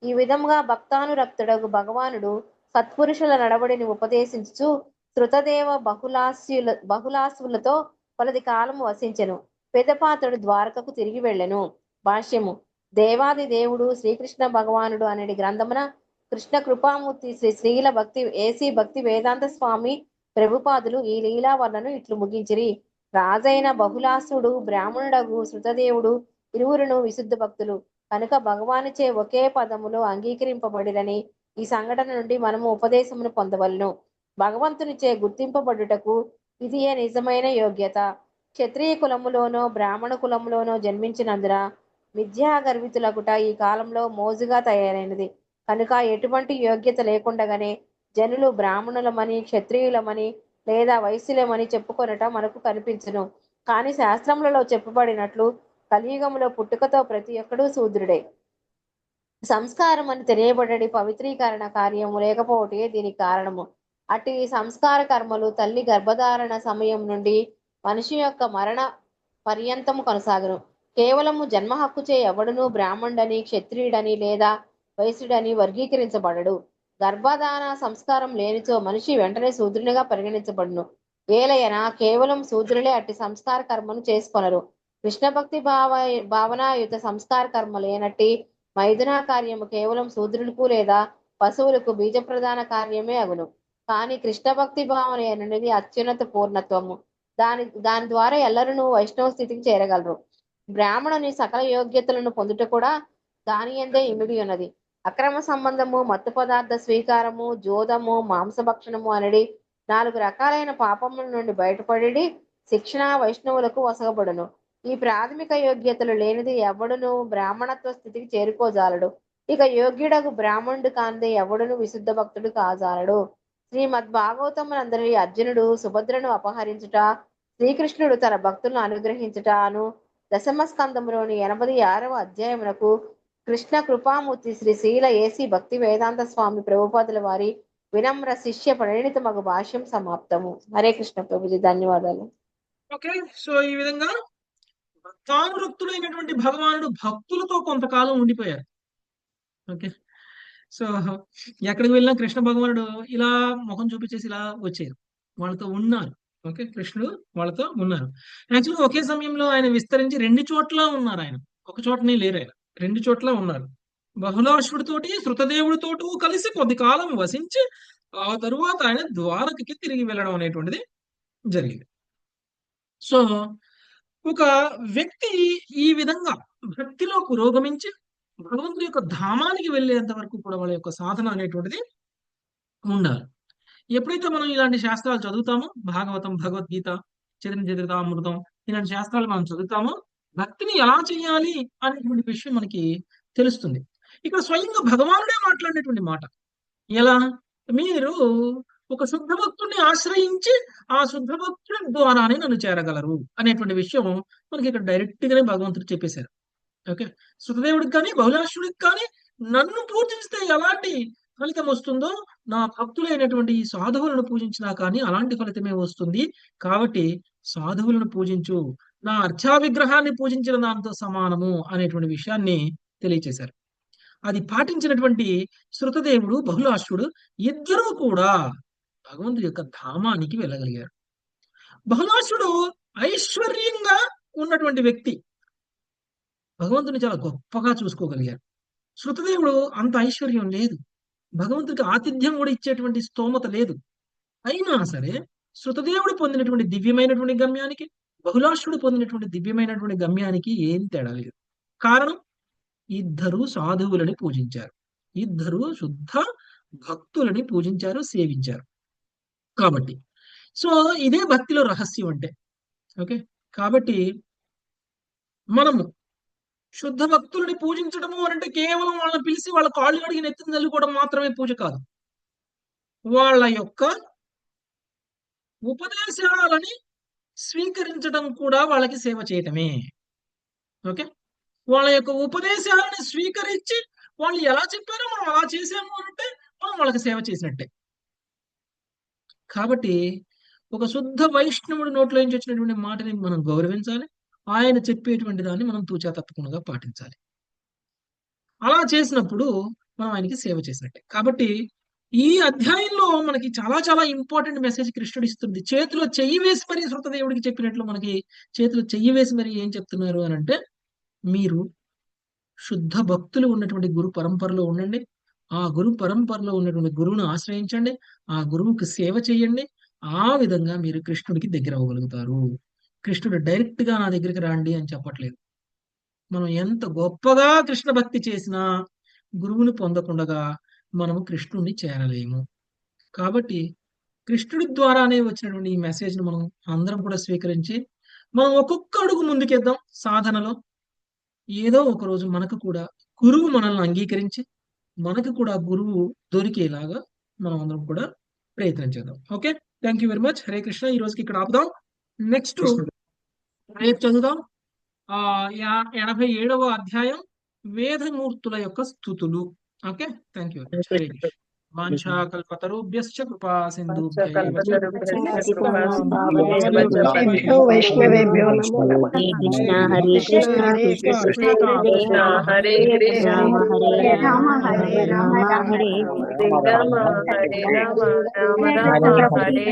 ఈ విధముగా భక్తానురక్తుడగు భగవానుడు సత్పురుషుల నడవడిని ఉపదేశించుచు శృతదేవ బహుళాసులతో కొలది కాలము వసించెను. పెదపాతుడు ద్వారకకు తిరిగి వెళ్ళెను. భాష్యము. దేవాది దేవుడు శ్రీకృష్ణ భగవానుడు అనేది గ్రంథమున కృష్ణ కృపామూర్తి శ్రీ శ్రీల భక్తి వేదాంత స్వామి ప్రభుపాదులు ఈ లీలా వర్ణను ఇట్లు ముగించిరి. రాజైన బహుళాసుడు బ్రాహ్మణుడగు శృతదేవుడు ఇరువురును విశుద్ధ భక్తులు కనుక భగవానుచే ఒకే పదములో అంగీకరింపబడిరని ఈ సంఘటన నుండి మనము ఉపదేశమును పొందవలను. భగవంతునిచే గుర్తింపబడుటకు ఇదియే నిజమైన యోగ్యత. క్షత్రియ కులములోనో బ్రాహ్మణ కులములోనో జన్మించినందున విద్యాగర్వితులకుట ఈ కాలంలో మోజుగా తయారైనది. కనుక ఎటువంటి యోగ్యత లేకుండగానే జనులు బ్రాహ్మణులమని క్షత్రియులమని లేదా వైశ్యులమని చెప్పుకొనట మనకు కనిపించును. కానీ శాస్త్రములలో చెప్పబడినట్లు కలియుగములో పుట్టుకతో ప్రతి ఒక్కడూ శూద్రుడే. సంస్కారం అని తెలియబడి పవిత్రీకరణ కార్యము లేకపోవటే దీనికి కారణము. అటు సంస్కార కర్మలు తల్లి గర్భధారణ సమయం నుండి మనిషి యొక్క మరణ పర్యంతము కొనసాగును. కేవలము జన్మ హక్కుచే ఎవడును బ్రాహ్మణుడని క్షత్రియుడని లేదా వైశ్యుడని వర్గీకరించబడడు. గర్భధారణ సంస్కారం లేనిచో మనిషి వెంటనే శూద్రునిగా పరిగణించబడును. ఏలయన కేవలం శూద్రులే అట్టి సంస్కార కర్మను చేసుకొనరు. కృష్ణ భక్తి భావనాయుత సంస్కార కర్మ లేనట్టి మైథున కార్యము కేవలం శూద్రులకు లేదా పశువులకు బీజ ప్రధాన కార్యమే అగును. కానీ కృష్ణ భక్తి భావన అనేది అత్యున్నత పూర్ణత్వము. దాని ద్వారా ఎల్లరూ వైష్ణవ స్థితికి చేరగలరు. బ్రాహ్మణుని సకల యోగ్యతలను పొందుట కూడా దాని యందే ఇమిడి ఉన్నది. అక్రమ సంబంధము, మత్తు పదార్థ స్వీకారము, జోదము, మాంసభక్షణము అనేది 4 రకాలైన పాపముల నుండి బయటపడి శిక్షణ వైష్ణవులకు వసగబడును. ఈ ప్రాథమిక యోగ్యతలు లేనిది ఎవడును బ్రాహ్మణత్వ స్థితికి చేరుకోజాలడు. ఇక యోగ్యుడకు బ్రాహ్మణుడు కానిది ఎవడును విశుద్ధ భక్తుడు కాజాలడు. శ్రీమద్ భాగవతమునందరి అర్జునుడు సుభద్రను అపహరించుట, శ్రీకృష్ణుడు తన భక్తులను అనుగ్రహించుట అను దశమ స్కందములోని 86వ అధ్యాయమునకు కృష్ణ కృపామూర్తి శ్రీ శ్రీల ఏసీ భక్తి వేదాంత స్వామి ప్రభుపాదుల వారి వినమ్ర శిష్య పరిణిత మగు భాష్యం సమాప్తము. హరే కృష్ణ ప్రభుజీ, ధన్యవాదాలు. ఓకే, సో ఈ విధంగా భక్తానురక్తుడైనటువంటి భగవానుడు భక్తులతో కొంతకాలం ఉండిపోయారు. ఓకే, సో ఎక్కడికి వెళ్ళినా కృష్ణ భగవానుడు ఇలా ముఖం చూపించేసి ఇలా వచ్చారు, వాళ్ళతో ఉన్నారు. ఓకే, కృష్ణుడు వాళ్ళతో ఉన్నారు. యాక్చువల్గా ఒకే సమయంలో ఆయన విస్తరించి 2 చోట్ల ఉన్నారు. ఆయన ఒక చోటనే లేరు, ఆయన 2 చోట్ల ఉన్నారు. బహుళాశ్వుడితోటి శృతదేవుడితోటి కలిసి కొద్ది కాలం వసించి ఆ తరువాత ఆయన ద్వారకకి తిరిగి వెళ్ళడం అనేటువంటిది జరిగింది. సో ఒక వ్యక్తి ఈ విధంగా భక్తిలో పురోగమించి భగవంతుడి యొక్క ధామానికి వెళ్ళేంత వరకు కూడా వాళ్ళ యొక్క సాధన అనేటువంటిది ఉండాలి. ఎప్పుడైతే మనం ఇలాంటి శాస్త్రాలు చదువుతామో, భాగవతం, భగవద్గీత, చైతన్య చరితామృతం, ఇలాంటి శాస్త్రాలు మనం చదువుతామో భక్తిని ఎలా చేయాలి అనేటువంటి విషయం మనకి తెలుస్తుంది. ఇక్కడ స్వయంగా భగవానుడే మాట్లాడినటువంటి మాట. ఎలా? మీరు ఒక శుద్ధ భక్తుడిని ఆశ్రయించి ఆ శుద్ధ భక్తుడి ద్వారానే నన్ను చేరగలరు అనేటువంటి విషయం మనకి ఇక్కడ డైరెక్ట్ గానే భగవంతుడు చెప్పేశారు. ఓకే, శృతదేవుడికి కానీ బహుళాశ్వరుడికి కానీ నన్ను పూజిస్తే ఎలాంటి ఫలితం వస్తుందో నా భక్తులైనటువంటి ఈ సాధువులను పూజించినా కానీ అలాంటి ఫలితమే వస్తుంది. కాబట్టి సాధువులను పూజించు, నా అర్చా విగ్రహాన్ని పూజించిన దాంతో సమానము అనేటువంటి విషయాన్ని తెలియచేశారు. అది పాటించినటువంటి శృతదేవుడు, బహుళాశ్వరుడు ఇద్దరూ కూడా భగవంతుడి యొక్క ధామానికి వెళ్ళగలిగారు. బహుళాశ్వరుడు ఐశ్వర్యంగా ఉన్నటువంటి వ్యక్తి, భగవంతుని చాలా గొప్పగా చూసుకోగలిగారు. శృతదేవుడు అంత ఐశ్వర్యం లేదు, భగవంతుడికి ఆతిథ్యం కూడా ఇచ్చేటువంటి స్తోమత లేదు. అయినా సరే శృతదేవుడు పొందినటువంటి దివ్యమైనటువంటి గమ్యానికి, బహుళాశ్వరుడు పొందినటువంటి దివ్యమైనటువంటి గమ్యానికి ఏం తేడా లేదు. కారణం, ఇద్దరు సాధువులని పూజించారు, ఇద్దరు శుద్ధ భక్తులని పూజించారు, సేవించారు. కాబట్టి సో ఇదే భక్తిలో రహస్యం అంటే. ఓకే, కాబట్టి మనము శుద్ధ భక్తులని పూజించడము అంటే కేవలం వాళ్ళని పిలిచి వాళ్ళ కాళ్ళు కడిగి నెత్తిన చల్లుకోవడం మాత్రమే పూజ కాదు. వాళ్ళ యొక్క ఉపదేశాలని స్వీకరించడం కూడా వాళ్ళకి సేవ చేయటమే. ఓకే, వాళ్ళ యొక్క ఉపదేశాలను స్వీకరించి వాళ్ళు ఎలా చెప్పారో మనం అలా చేసాము అంటే మనం వాళ్ళకి సేవ చేసినట్టే. కాబట్టి ఒక శుద్ధ వైష్ణవుడి నోట్లో నుంచి వచ్చినటువంటి మాటని మనం గౌరవించాలి, ఆయన చెప్పేటువంటి దాన్ని మనం తూచా తప్పకుండా పాటించాలి. అలా చేసినప్పుడు మనం ఆయనకి సేవ చేసినట్టే. కాబట్టి ఈ అధ్యాయంలో మనకి చాలా చాలా ఇంపార్టెంట్ మెసేజ్ కృష్ణుడు ఇస్తుంది. చేతిలో చెయ్యి వేసి మరి శృతదేవుడికి చెప్పినట్లు మనకి చేతిలో చెయ్యి వేసి మరి ఏం చెప్తున్నారు అని అంటే, మీరు శుద్ధ భక్తులు ఉన్నటువంటి గురు పరంపరలో ఉండండి, ఆ గురు పరంపరలో ఉన్నటువంటి గురువును ఆశ్రయించండి, ఆ గురువుకి సేవ చేయండి. ఆ విధంగా మీరు కృష్ణుడికి దగ్గర అవ్వగలుగుతారు. కృష్ణుడు డైరెక్ట్ గా నా దగ్గరికి రండి అని చెప్పట్లేదు. మనం ఎంత గొప్పగా కృష్ణ భక్తి చేసినా గురువుని పొందకుండా మనము కృష్ణుడిని చేరలేము. కాబట్టి కృష్ణుడి ద్వారానే వచ్చినటువంటి ఈ మెసేజ్ ను మనం అందరం కూడా స్వీకరించి మనం ఒక్కొక్క అడుగు ముందుకేద్దాం సాధనలో. ఏదో ఒక రోజు మనకు కూడా గురువు మనల్ని అంగీకరించి మనకు కూడా గురువు దొరికేలాగా మనం అందరం కూడా ప్రయత్నం చేద్దాం. Okay, thank you very much. Hare Krishna. ఈ రోజుకి ఇక్కడ ఆపుదాం. నెక్స్ట్ రేపు చదువుదాం 87వ అధ్యాయం వేదమూర్తుల యొక్క స్థుతులు. Okay, thank you. Hare Krishna. వాంఛాకల్పతరుభ్యశ్చ కృపా సింధుభ్యైవ వైష్ణవేభ్యో నమో నమః. హరే కృష్ణ హరే కృష్ణ కృష్ణ కృష్ణ హరే రామ హరే రామ హరే రామ హరే రామ హరే రామ రామ రామ హరే